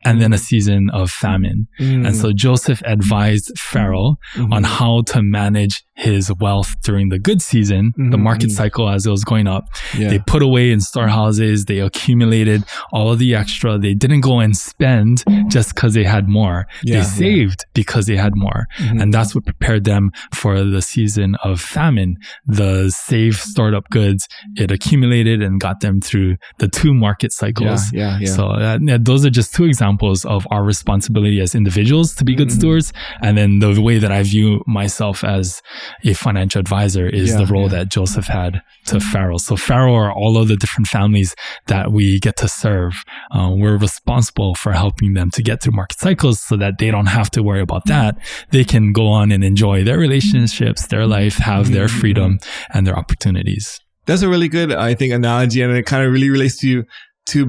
and then a season of famine. And so Joseph advised Pharaoh on how to manage his wealth during the good season, the market cycle as it was going up. They put away in storehouses, they accumulated all of the extra. They didn't go and spend just because they had more. They saved because they had more. And that's what prepared them for the season of famine. The saved, stored up goods, it accumulated and got them through the 2 market cycles. So those are just 2 examples of our responsibility as individuals to be good stewards. And then the way that I view myself as a financial advisor is the role that Joseph had to Pharaoh. So Pharaoh are all of the different families that we get to serve. We're responsible for helping them to get through market cycles so that they don't have to worry about that. They can go on and enjoy their relationships, their life, have their freedom and their opportunities. That's a really good, I think, analogy. And it kind of really relates to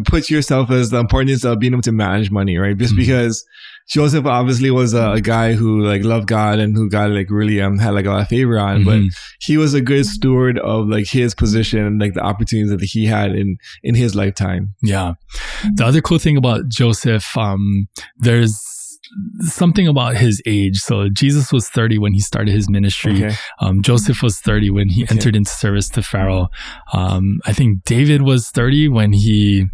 put yourself as the importance of being able to manage money, right? Just because Joseph obviously was a guy who like loved God and who God like really had like a lot of favor on, but he was a good steward of like his position and like the opportunities that he had in his lifetime. Yeah. The other cool thing about Joseph, there's something about his age. So Jesus was 30 when he started his ministry. Joseph was 30 when he entered into service to Pharaoh. I think David was 30 when he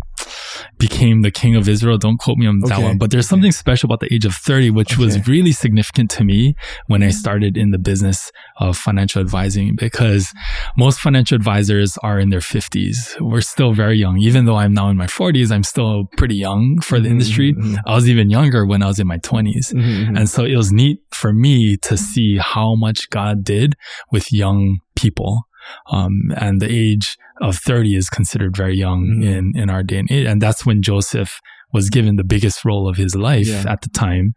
became the king of Israel. Don't quote me on that one, but there's something special about the age of 30, which was really significant to me when I started in the business of financial advising, because most financial advisors are in their 50s. We're still very young. Even though I'm now in my 40s, I'm still pretty young for the industry. I was even younger when I was in my 20s. And so it was neat for me to see how much God did with young people. And the age of 30 is considered very young in our day and age. And that's when Joseph was given the biggest role of his life at the time.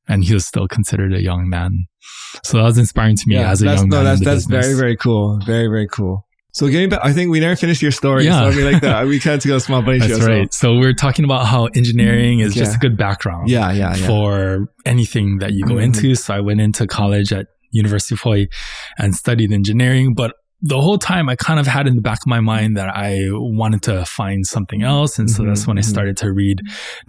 And he was still considered a young man. So that was inspiring to me as a young man. That's very, very cool. Very, very cool. So getting back, I think we never finished your story. So I mean, like that, we kind of took a small bunch. That's right. So we're talking about how engineering is just a good background for anything that you go into. So I went into college at University of Hawaii and studied engineering, but the whole time I kind of had in the back of my mind that I wanted to find something else. And so that's when I started to read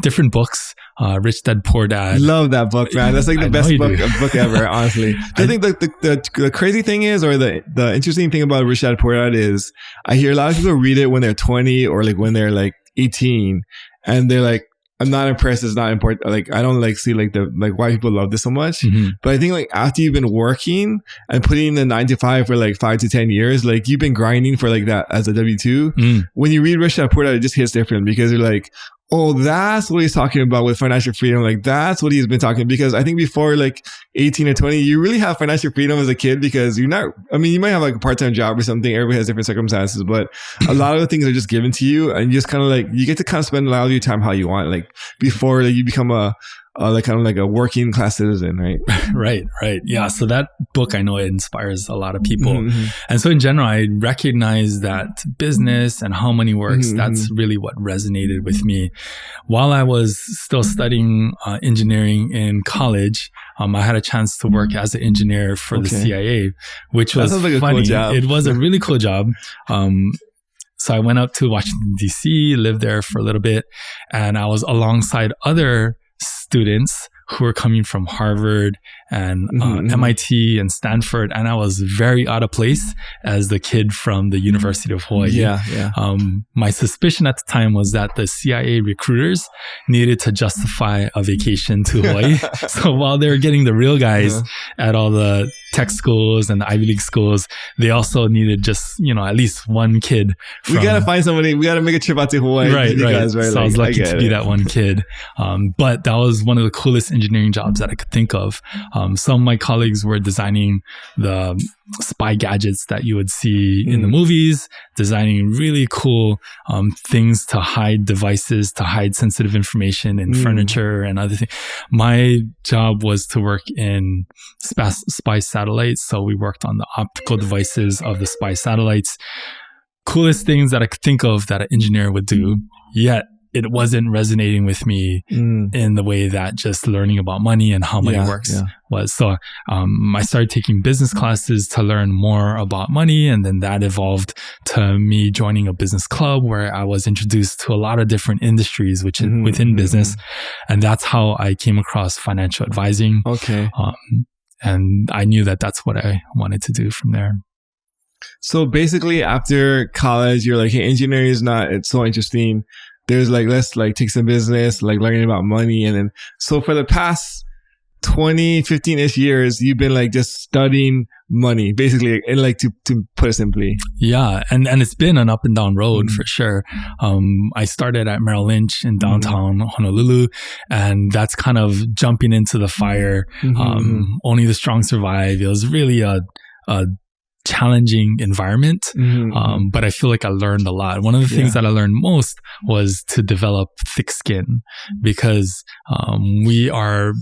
different books. Rich Dad, Poor Dad. Love that book, man. That's like the best book ever, honestly. I think the crazy thing is, or the interesting thing about Rich Dad, Poor Dad is I hear a lot of people read it when they're 20 or like when they're like 18 and they're like, I'm not impressed. It's not important. Like, I don't like see like why people love this so much. But I think like after you've been working and putting in the 9 to 5 for like 5 to 10 years, like you've been grinding for like that as a W-2. When you read Rich Dad Poor Dad, it just hits different because you're like, oh, that's what he's talking about with financial freedom. Like that's what he's been talking, because I think before like 18 or 20, you really have financial freedom as a kid because you're not, I mean, you might have like a part-time job or something. Everybody has different circumstances, but a lot of the things are just given to you and you just kind of like, you get to kind of spend a lot of your time how you want. Like before like you become like kind of like a working class citizen, right? Right. Yeah. So that book, I know it inspires a lot of people. And so in general, I recognize that business and how money works, that's really what resonated with me. While I was still studying engineering in college, I had a chance to work as an engineer for the CIA, which was like funny. A cool job. It was a really cool job. So I went up to Washington, D.C., lived there for a little bit, and I was alongside other students who were coming from Harvard and MIT and Stanford. And I was very out of place as the kid from the University of Hawaii. My suspicion at the time was that the CIA recruiters needed to justify a vacation to Hawaii. So while they were getting the real guys at all the tech schools and the Ivy League schools, they also needed just, at least one kid. We got to find somebody. We got to make a trip out to Hawaii. Right. So I was lucky to be that one kid. But that was one of the coolest engineering jobs that I could think of. Some of my colleagues were designing the spy gadgets that you would see in the movies, designing really cool things to hide devices, to hide sensitive information in furniture and other things. My job was to work in spy satellites. So we worked on the optical devices of the spy satellites. Coolest things that I could think of that an engineer would do, yet it wasn't resonating with me in the way that just learning about money and how money works was. So I started taking business classes to learn more about money. And then that evolved to me joining a business club where I was introduced to a lot of different industries within business. And that's how I came across financial advising. Okay. And I knew that that's what I wanted to do from there. So basically after college, you're like, hey, engineering is it's so interesting. There's let's take some business, learning about money. And then, so for the past 20, 15-ish years, you've been just studying money, basically, and to put it simply. Yeah. And it's been an up and down road for sure. I started at Merrill Lynch in downtown Honolulu, and that's kind of jumping into the fire. Only the strong survive. It was really a challenging environment. But I feel like I learned a lot. One of the things that I learned most was to develop thick skin, because we are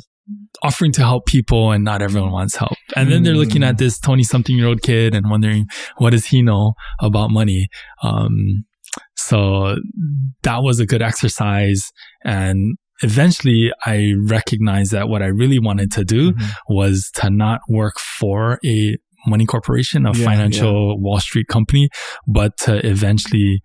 offering to help people and not everyone wants help. And then they're looking at this 20-something-year-old kid and wondering, what does he know about money? So that was a good exercise. And eventually I recognized that what I really wanted to do was to not work for a money corporation, a financial Wall Street company, but to eventually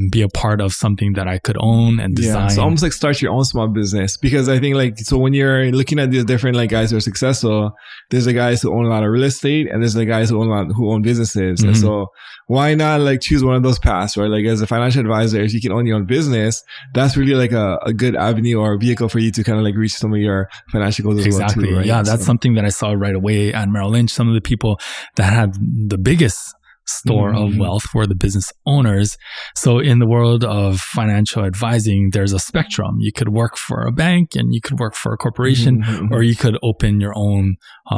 be a part of something that I could own and design. So almost start your own small business, because I think so when you're looking at these different guys who are successful, there's the guys who own a lot of real estate and there's the guys who own businesses. And so why not choose one of those paths, right? As a financial advisor, if you can own your own business, that's really a good avenue or vehicle for you to kind of reach some of your financial goals as well too, right? Yeah, that's something that I saw right away at Merrill Lynch. Some of the people that had the biggest store of wealth were the business owners. So in the world of financial advising, there's a spectrum. You could work for a bank and you could work for a corporation, or you could open your own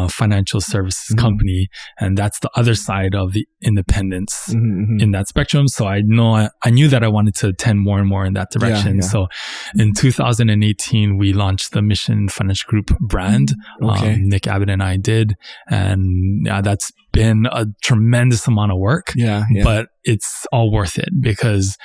financial services company. And that's the other side of the independence in that spectrum. So I knew that I wanted to tend more and more in that direction. So in 2018, we launched the Mission Financial Group brand. Nick Abbott and I did. And that's been a tremendous amount of work, but it's all worth it, because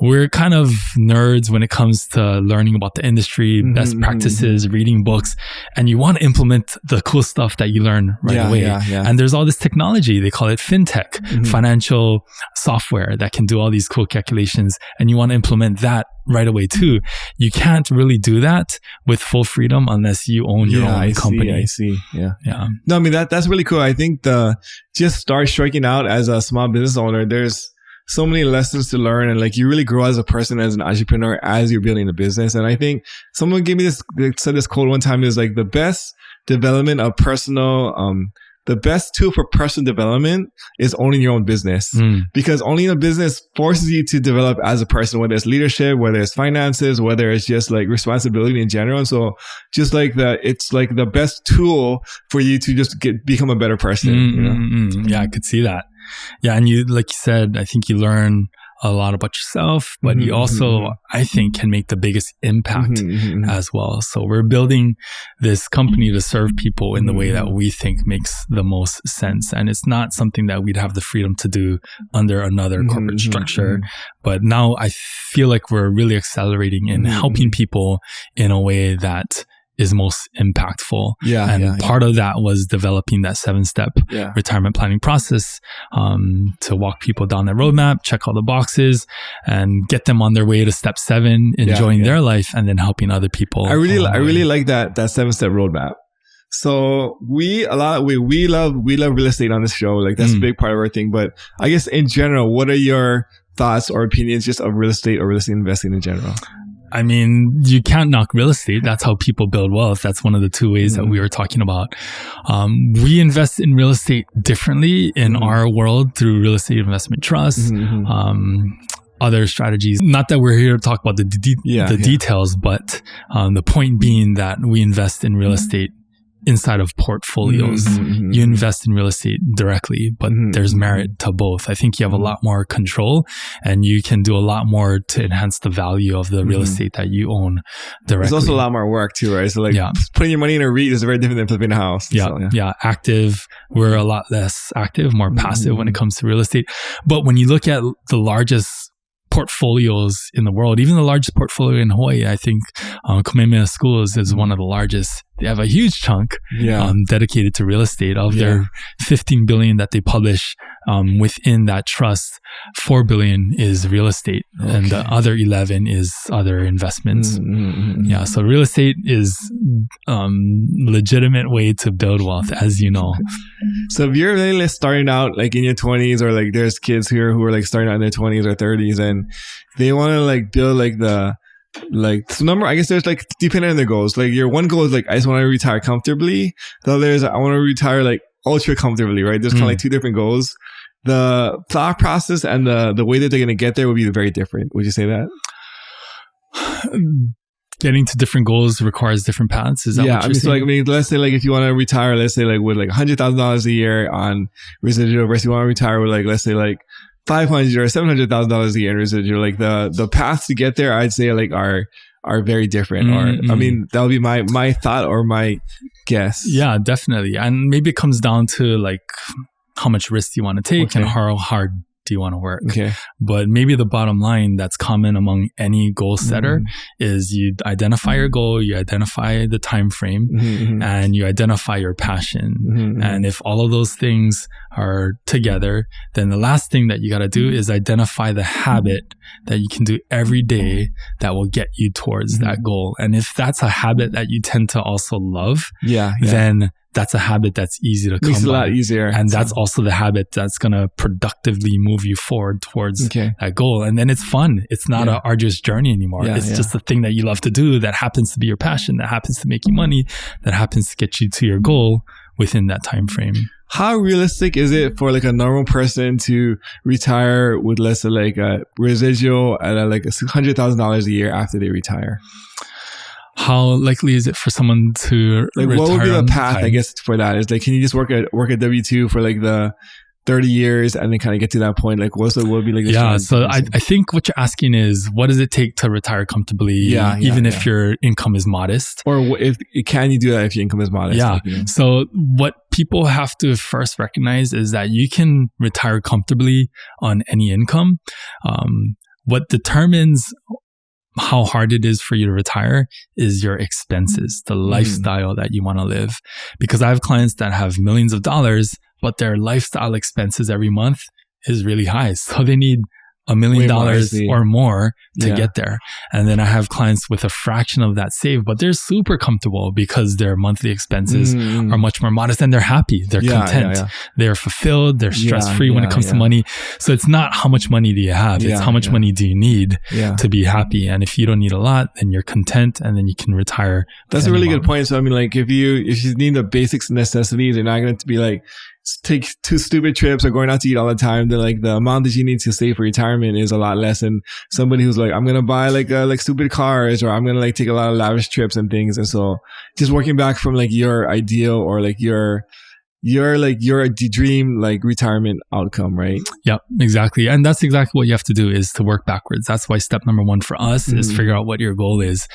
we're kind of nerds when it comes to learning about the industry, best practices, reading books, and you want to implement the cool stuff that you learn right away. And there's all this technology, they call it fintech, financial software that can do all these cool calculations, and you want to implement that right away too. You can't really do that with full freedom unless you own your own company. I see. Yeah. No, I mean, that's really cool. I think just start striking out as a small business owner. There's so many lessons to learn, and you really grow as a person, as an entrepreneur, as you're building a business. And I think someone gave me said this quote one time, is the best development of the best tool for personal development is owning your own business, because owning a business forces you to develop as a person, whether it's leadership, whether it's finances, whether it's just responsibility in general. And so just it's the best tool for you to just become a better person. Yeah, I could see that. Yeah. And like you said, I think you learn a lot about yourself, but you also, I think, can make the biggest impact as well. So we're building this company to serve people in the way that we think makes the most sense. And it's not something that we'd have the freedom to do under another corporate structure. But now I feel like we're really accelerating in helping people in a way that is most impactful. Part of that was developing that 7-step retirement planning process to walk people down that roadmap, check all the boxes, and get them on their way to step 7, enjoying their life, and then helping other people. I really like that 7-step roadmap. So we love real estate on this show. Like that's a big part of our thing. But I guess in general, what are your thoughts or opinions just of real estate or real estate investing in general? I mean, you can't knock real estate. That's how people build wealth. That's one of the 2 ways that we were talking about. We invest in real estate differently in our world through real estate investment trusts, other strategies. Not that we're here to talk about the details, but the point being that we invest in real estate inside of portfolios. You invest in real estate directly, but there's merit to both. I think you have a lot more control and you can do a lot more to enhance the value of the real estate that you own directly. There's also a lot more work too, right? So like putting your money in a REIT is very different than flipping a house. Active. We're a lot less active, more passive when it comes to real estate. But when you look at the largest portfolios in the world, even the largest portfolio in Hawaii, I think Commonality Schools is one of the largest. They have a huge chunk dedicated to real estate. Of their $15 billion that they publish within that trust, $4 billion is real estate, and the other 11 is other investments. So real estate is legitimate way to build wealth, as you know. So if you're really starting out like in your 20s, or like there's kids here who are like starting out in their 20s or 30s, and they want to like build like the number, I guess there's like, depending on their goals, like your one goal is like, I just want to retire comfortably. The other is I want to retire like ultra comfortably, right? There's kind of like 2 different goals. The thought process and the way that they're going to get there will be very different. Would you say that? Getting to different goals requires different paths. Is that what you're saying? Let's say like if you want to retire, let's say like with like $100,000 a year on residual versus you want to retire with like, let's say like $500,000 or $700,000 a year in residual, like the paths to get there, I'd say like are very different. Or I mean, that would be my thought or my guess. Yeah, definitely. And maybe it comes down to like how much risk do you want to take and how hard do you want to work? But maybe the bottom line that's common among any goal setter is you identify your goal, you identify the time frame, and you identify your passion. And if all of those things are together, then the last thing that you got to do is identify the habit that you can do every day that will get you towards that goal. And if that's a habit that you tend to also love, then that's a habit that's easy to come by. Makes it a lot easier. And that's also the habit that's going to productively move you forward towards that goal. And then it's fun. It's not an arduous journey anymore. It's just a thing that you love to do that happens to be your passion, that happens to make you money, that happens to get you to your goal within that time frame. How realistic is it for like a normal person to retire with, let's say, like a residual at like $100,000 a year after they retire? How likely is it for someone to like retire? What would be the path, I guess, for that? Is like, can you just work at W-2 for like the 30 years and then kind of get to that point? Like, what would be like the so I think what you're asking is, what does it take to retire comfortably, even if your income is modest? Or can you do that if your income is modest? So what people have to first recognize is that you can retire comfortably on any income. What determines how hard it is for you to retire is your expenses, the lifestyle that you want to live. Because I have clients that have millions of dollars, but their lifestyle expenses every month is really high. So they need $1 million or more to get there. And then I have clients with a fraction of that saved, but they're super comfortable because their monthly expenses are much more modest and they're happy. They're content. They're fulfilled. They're stress-free when it comes to money. So it's not how much money do you have. It's how much money do you need to be happy. And if you don't need a lot, then you're content and then you can retire. That's a really good point. So I mean, like if you need the basic necessities, you're not going to be like, take 2 stupid trips or going out to eat all the time, then like the amount that you need to save for retirement is a lot less than somebody who's like, I'm going to buy like stupid cars, or I'm going to like take a lot of lavish trips and things. And so just working back from like your ideal or like your dream like retirement outcome, right? Yep, exactly. And that's exactly what you have to do, is to work backwards. That's why step number 1 for us is figure out what your goal is.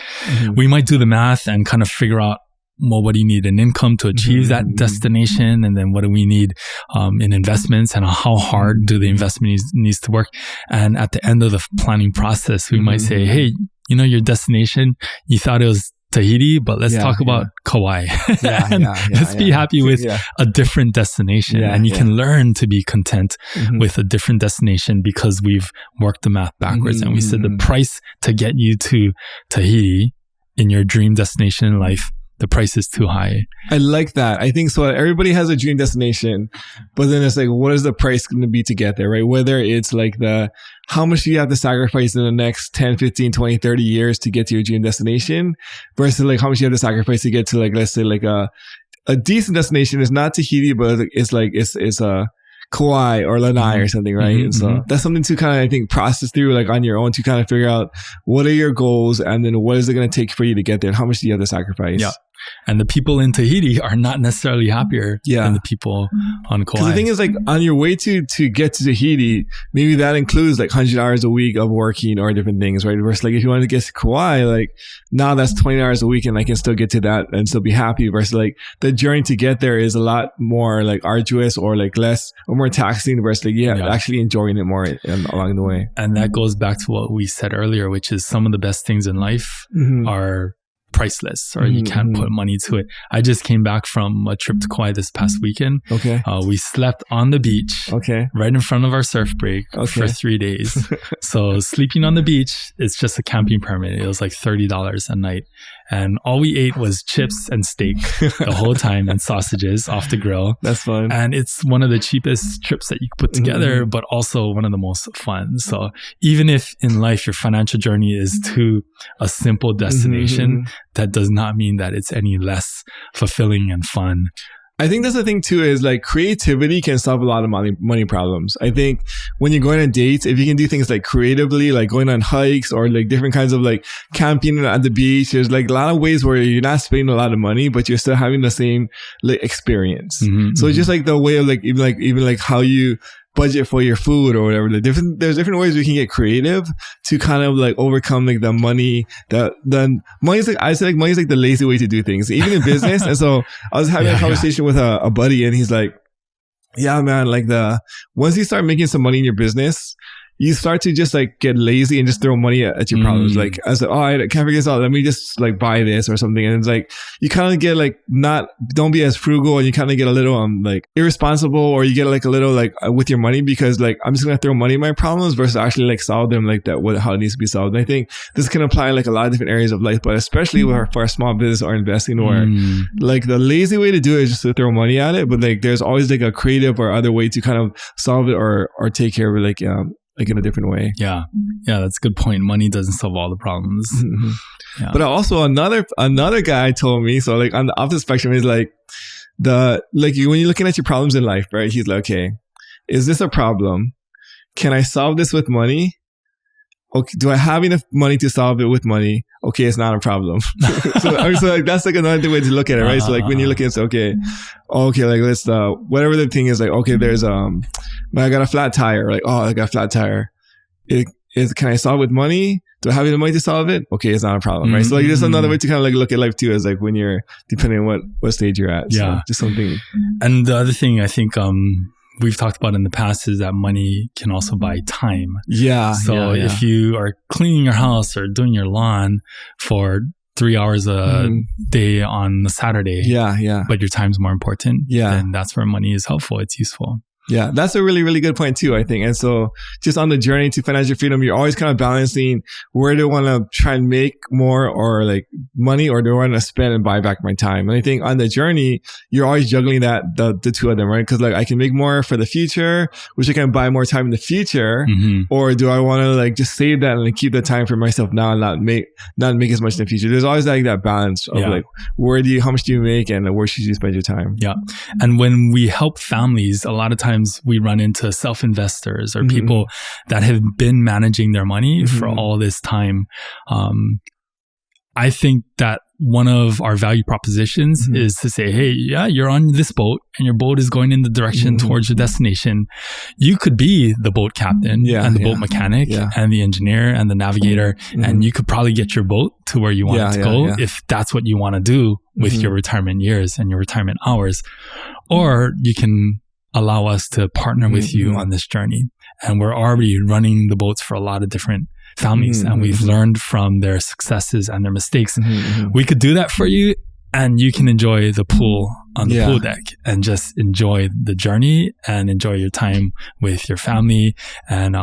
We might do the math and kind of figure out, well, what do you need in income to achieve that destination? And then what do we need in investments, and how hard do the investment needs to work? And at the end of the planning process, we might say, hey, you know, your destination, you thought it was Tahiti, but let's talk about Kauai. Let's be happy with a different destination. And you can learn to be content with a different destination because we've worked the math backwards. And we said the price to get you to Tahiti in your dream destination in life, the price is too high. I like that. I think so. Everybody has a dream destination, but then it's like, what is the price going to be to get there, right? Whether it's like how much do you have to sacrifice in the next 10, 15, 20, 30 years to get to your dream destination versus like how much you have to sacrifice to get to like, let's say like a decent destination is not Tahiti, but it's Kauai or Lanai or something, right? And so that's something to kind of, I think, process through like on your own to kind of figure out what are your goals and then what is it going to take for you to get there and how much do you have to sacrifice? Yeah. And the people in Tahiti are not necessarily happier than the people on Kauai. Because the thing is, like, on your way to get to Tahiti, maybe that includes like 100 hours a week of working or different things, right? Versus like if you want to get to Kauai, like now that's 20 hours a week and I can still get to that and still be happy. Versus like the journey to get there is a lot more like arduous or like less or more taxing versus like, actually enjoying it more along the way. And that goes back to what we said earlier, which is some of the best things in life are priceless, or you can't put money to it. I just came back from a trip to Kauai this past weekend. Okay. We slept on the beach. Okay. Right in front of our surf break for 3 days. So sleeping on the beach, it's just a camping permit. It was like $30 a night. And all we ate was chips and steak the whole time and sausages off the grill. That's fun. And it's one of the cheapest trips that you could put together, but also one of the most fun. So even if in life your financial journey is to a simple destination, that does not mean that it's any less fulfilling and fun. I think that's the thing too, is like creativity can solve a lot of money problems. I think when you're going on dates, if you can do things like creatively, like going on hikes or like different kinds of like camping at the beach, there's like a lot of ways where you're not spending a lot of money, but you're still having the same like experience. So it's just like the way of like, even like how you budget for your food or whatever. There's different ways we can get creative to kind of like overcome like the money. Money is like, I say like money is like the lazy way to do things, even in business. And so I was having a conversation with a buddy, and he's like, "Yeah, man, like once you start making some money in your business, you start to just like get lazy and just throw money at your problems." Like I said, I can't figure this out. Let me just like buy this or something. And it's like, you kind of get like don't be as frugal, and you kind of get a little like irresponsible, or you get like a little like with your money, because like I'm just going to throw money at my problems versus actually like solve them like that, how it needs to be solved. And I think this can apply in like a lot of different areas of life, but especially for our small business or investing, where like the lazy way to do it is just to throw money at it. But like there's always like a creative or other way to kind of solve it or take care of it, like in a different way. Yeah, that's a good point. Money doesn't solve all the problems. Yeah. But also another guy told me, so like on the opposite spectrum is like when you're looking at your problems in life, right? He's like, okay, is this a problem? Can I solve this with money? Okay, do I have enough money to solve it with money? Okay, it's not a problem. so like that's like another way to look at it, right? So like when you're looking at, okay, like let's whatever the thing is, like, okay, there's I got a flat tire. Like, I got a flat tire. Can I solve it with money? Do I have enough money to solve it? Okay, it's not a problem, right? So like there's another way to kind of like look at life too, as like when you're, depending on what stage you're at. Yeah. So just something. And the other thing I think we've talked about in the past is that money can also buy time. Yeah. So if you are cleaning your house or doing your lawn for 3 hours a day on a Saturday, but your time's more important, then that's where money is helpful. It's useful. Yeah, that's a really, really good point too, I think. And so just on the journey to financial freedom, you're always kind of balancing where do I want to try and make more or like money, or do I want to spend and buy back my time? And I think on the journey, you're always juggling the two of them, right? Because like I can make more for the future, which I can buy more time in the future, or do I want to like just save that and like keep the time for myself now and not make as much in the future? There's always like that balance of like how much do you make and where should you spend your time? Yeah. And when we help families, a lot of times we run into self-investors or people that have been managing their money for all this time. I think that one of our value propositions is to say, hey, you're on this boat and your boat is going in the direction towards your destination. You could be the boat captain and the boat mechanic and the engineer and the navigator, and you could probably get your boat to where you want it to go if that's what you want to do with your retirement years and your retirement hours. Or you can allow us to partner with you on this journey. And we're already running the boats for a lot of different families and we've learned from their successes and their mistakes. We could do that for you, and you can enjoy the pool on the pool deck and just enjoy the journey and enjoy your time with your family. And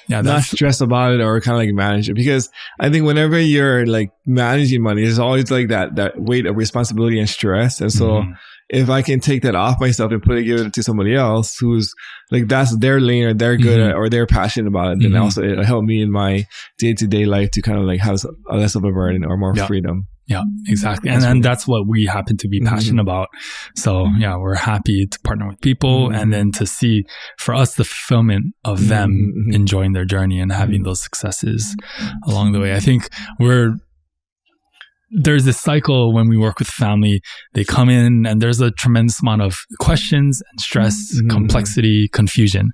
not stress about it or kind of like manage it, because I think whenever you're like managing money, there's always like that weight of responsibility and stress. And so if I can take that off myself and give it to somebody else who's like, that's their lane or they're good at, or they're passionate about it, then also it'll help me in my day-to-day life to kind of like have a less of a burden or more freedom. Yeah, exactly. And then that's what we happen to be passionate about. So we're happy to partner with people and then to see for us the fulfillment of them enjoying their journey and having those successes along the way. I think there's this cycle when we work with family. They come in and there's a tremendous amount of questions and stress, complexity, confusion.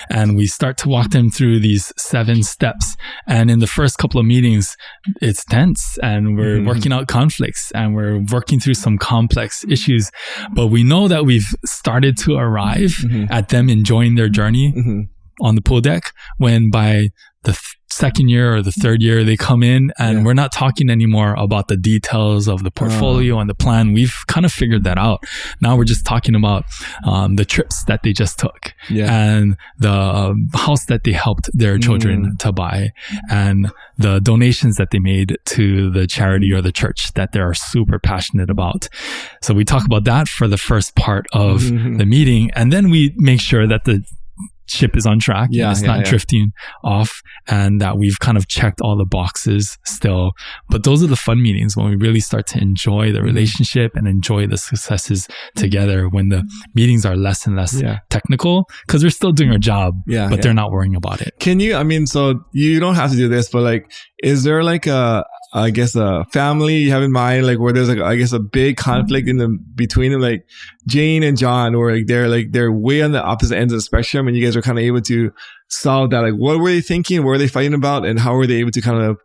And we start to walk them through these 7 steps. And in the first couple of meetings, it's tense and we're working out conflicts and we're working through some complex issues. But we know that we've started to arrive at them enjoying their journey on the pool deck when by the second year or the third year they come in and we're not talking anymore about the details of the portfolio and the plan. We've kind of figured that out. Now we're just talking about the trips that they just took and the house that they helped their children to buy and the donations that they made to the charity or the church that they're super passionate about. So we talk about that for the first part of the meeting, and then we make sure that the ship is on track and it's not drifting off, and that we've kind of checked all the boxes still. But those are the fun meetings when we really start to enjoy the relationship and enjoy the successes together, when the meetings are less and less technical, because we're still doing our job, but they're not worrying about it. Can you, I mean, so you don't have to do this, but like, is there like a family you have in mind, like where there's like, I guess a big conflict between them, like Jane and John, or like they're way on the opposite ends of the spectrum, and you guys are kind of able to solve that? Like, what were they thinking? What were they fighting about? And how were they able to kind of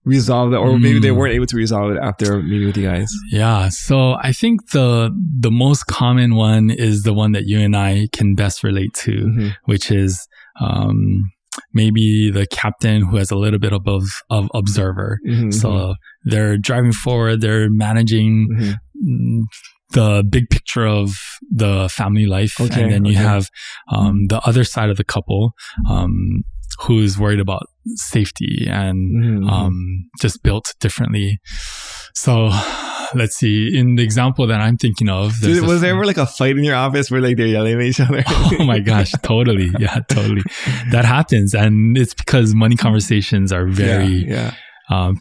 resolve that? Or maybe they weren't able to resolve it after meeting with you guys. Yeah. So I think the most common one is the one that you and I can best relate to, which is, maybe the captain who has a little bit of observer. So they're driving forward, they're managing the big picture of the family life. And then you have the other side of the couple who's worried about safety and just built differently. So let's see. In the example that I'm thinking of, was there ever like a fight in your office where like they're yelling at each other? Oh my gosh, totally. Yeah, totally. That happens. And it's because money conversations are very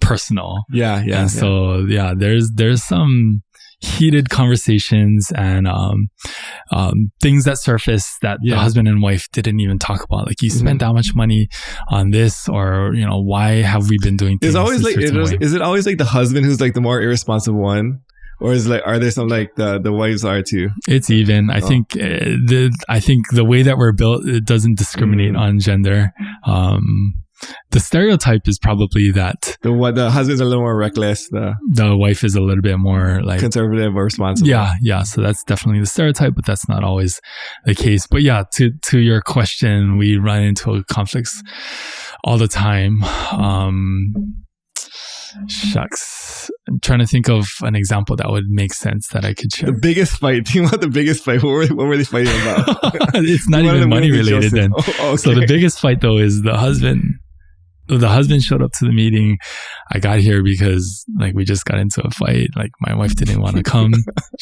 personal. And so, there's some heated conversations and things that surface that the husband and wife didn't even talk about. Like, you spent that much money on this, or why have we been doing things? It's always like, is it always like the husband who's like the more irresponsible one, or is like, are there some like the wives are too? It's even. I think the way that we're built, it doesn't discriminate on gender. The stereotype is probably that the husband's a little more reckless. The wife is a little bit more like conservative or responsible. Yeah. So that's definitely the stereotype, but that's not always the case. But yeah, to your question, we run into conflicts all the time. Shucks. I'm trying to think of an example that would make sense that I could share. The biggest fight. Think about the biggest fight. What were they fighting about? It's not even money related then. Okay. So the biggest fight though is the husband. The husband showed up to the meeting. I got here because like we just got into a fight. Like, my wife didn't want to come.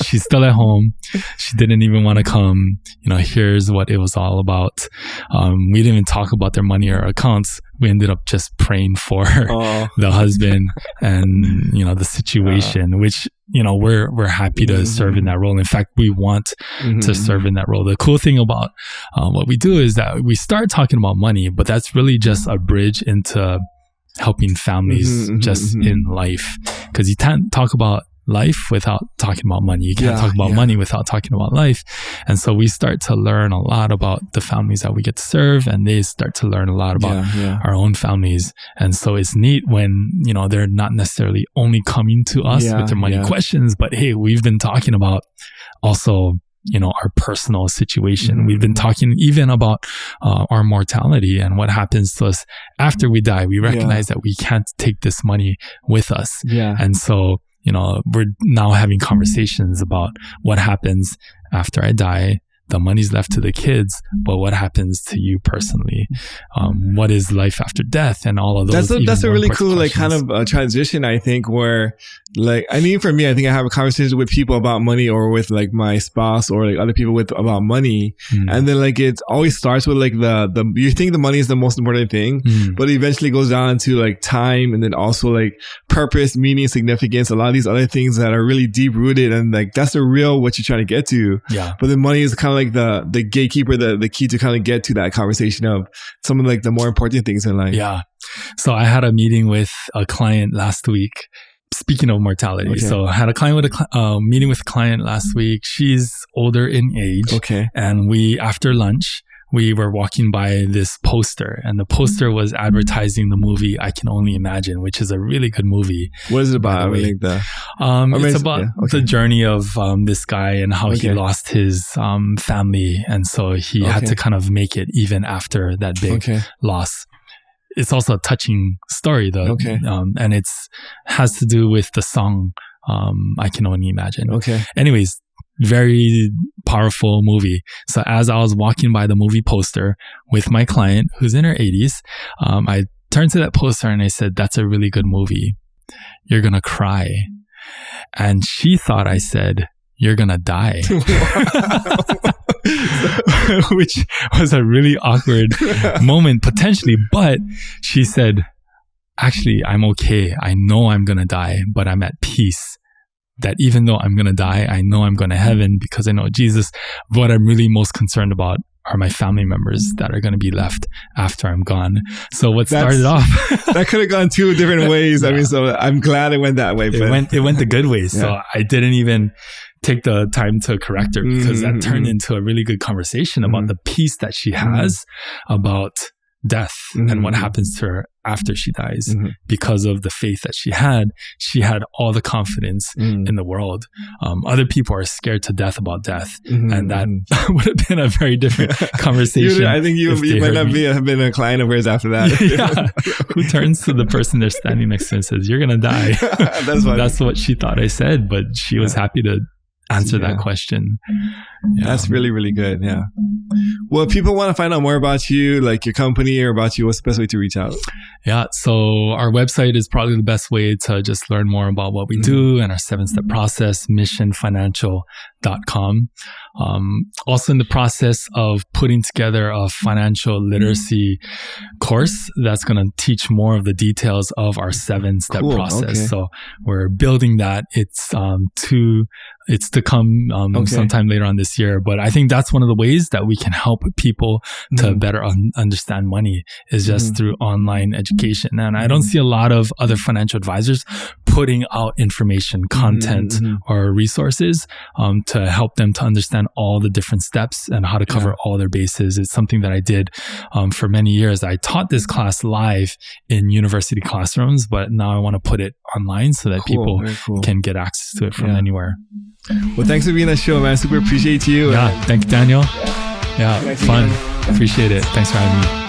She's still at home. She didn't even want to come. Here's what it was all about. We didn't even talk about their money or accounts. We ended up just praying for the husband and, the situation, which, we're happy to serve in that role. In fact, we want to serve in that role. The cool thing about what we do is that we start talking about money, but that's really just a bridge into helping families just in life. Because you can't talk about life without talking about money. You can't talk about money without talking about life. And so we start to learn a lot about the families that we get to serve, and they start to learn a lot about our own families. And so it's neat when, they're not necessarily only coming to us with their money questions, but hey, we've been talking about also our personal situation. We've been talking even about our mortality and what happens to us after we die. We recognize that we can't take this money with us. And so, we're now having conversations about what happens after I die. The money's left to the kids, but what happens to you personally? What is life after death? And all of those. That's a really cool, like, kind of transition, I think, where, like, I mean, for me, I think I have a conversation with people about money, or with like my spouse, or like other people about money. And then, like, it always starts with like you think the money is the most important thing, but it eventually goes down to like time, and then also like purpose, meaning, significance, a lot of these other things that are really deep rooted. And like, that's the real what you're trying to get to. But the money is kind of like the gatekeeper, the key to kind of get to that conversation of some of like the more important things in life. So I had a meeting with a client last week. Speaking of mortality, so I had a meeting with a client last week. She's older in age, and after lunch, we were walking by this poster, and the poster was advertising the movie I Can Only Imagine, which is a really good movie. What is it about? It's about the journey of this guy and how he lost his family, and so he had to kind of make it even after that big loss. It's also a touching story, though, and has to do with the song I Can Only Imagine. Anyways, very powerful movie. So as I was walking by the movie poster with my client, who's in her 80s, I turned to that poster and I said, "That's a really good movie. You're gonna cry." And she thought I said, "You're gonna die." Which was a really awkward moment potentially, but she said, "Actually, I'm okay. I know I'm gonna die, but I'm at peace. That even though I'm going to die, I know I'm going to heaven because I know Jesus. What I'm really most concerned about are my family members that are going to be left after I'm gone." So what started off... that could have gone two different ways. I mean, so I'm glad it went that way. It went the good way. So I didn't even take the time to correct her, because that turned into a really good conversation about the peace that she has about death and what happens to her after she dies. Because of the faith that she had all the confidence in the world. Other people are scared to death about death, and that would have been a very different conversation. I think you might not have been a client of hers after that. Who turns to the person they're standing next to and says, "You're gonna die." That's what she thought I said, but she was happy to answer that question. That's really, really good. Well, if people want to find out more about you, like your company, or about you, what's the best way to reach out? So our website is probably the best way to just learn more about what we do and our 7-step process, missionfinancial.com. Also in the process of putting together a financial literacy course that's going to teach more of the details of our 7-step process. So we're building that. It's to come sometime later on this year. But I think that's one of the ways that we can help people to better understand money, is just through online education. And I don't see a lot of other financial advisors putting out information, content, or resources to help them to understand all the different steps and how to cover all their bases. It's something that I did for many years. I taught this class live in university classrooms, but now I want to put it online so that people can get access to it from anywhere. Well, thanks for being on the show, man. Super appreciate you. Thank you, Daniel. Fun. Appreciate it. Thanks for having me.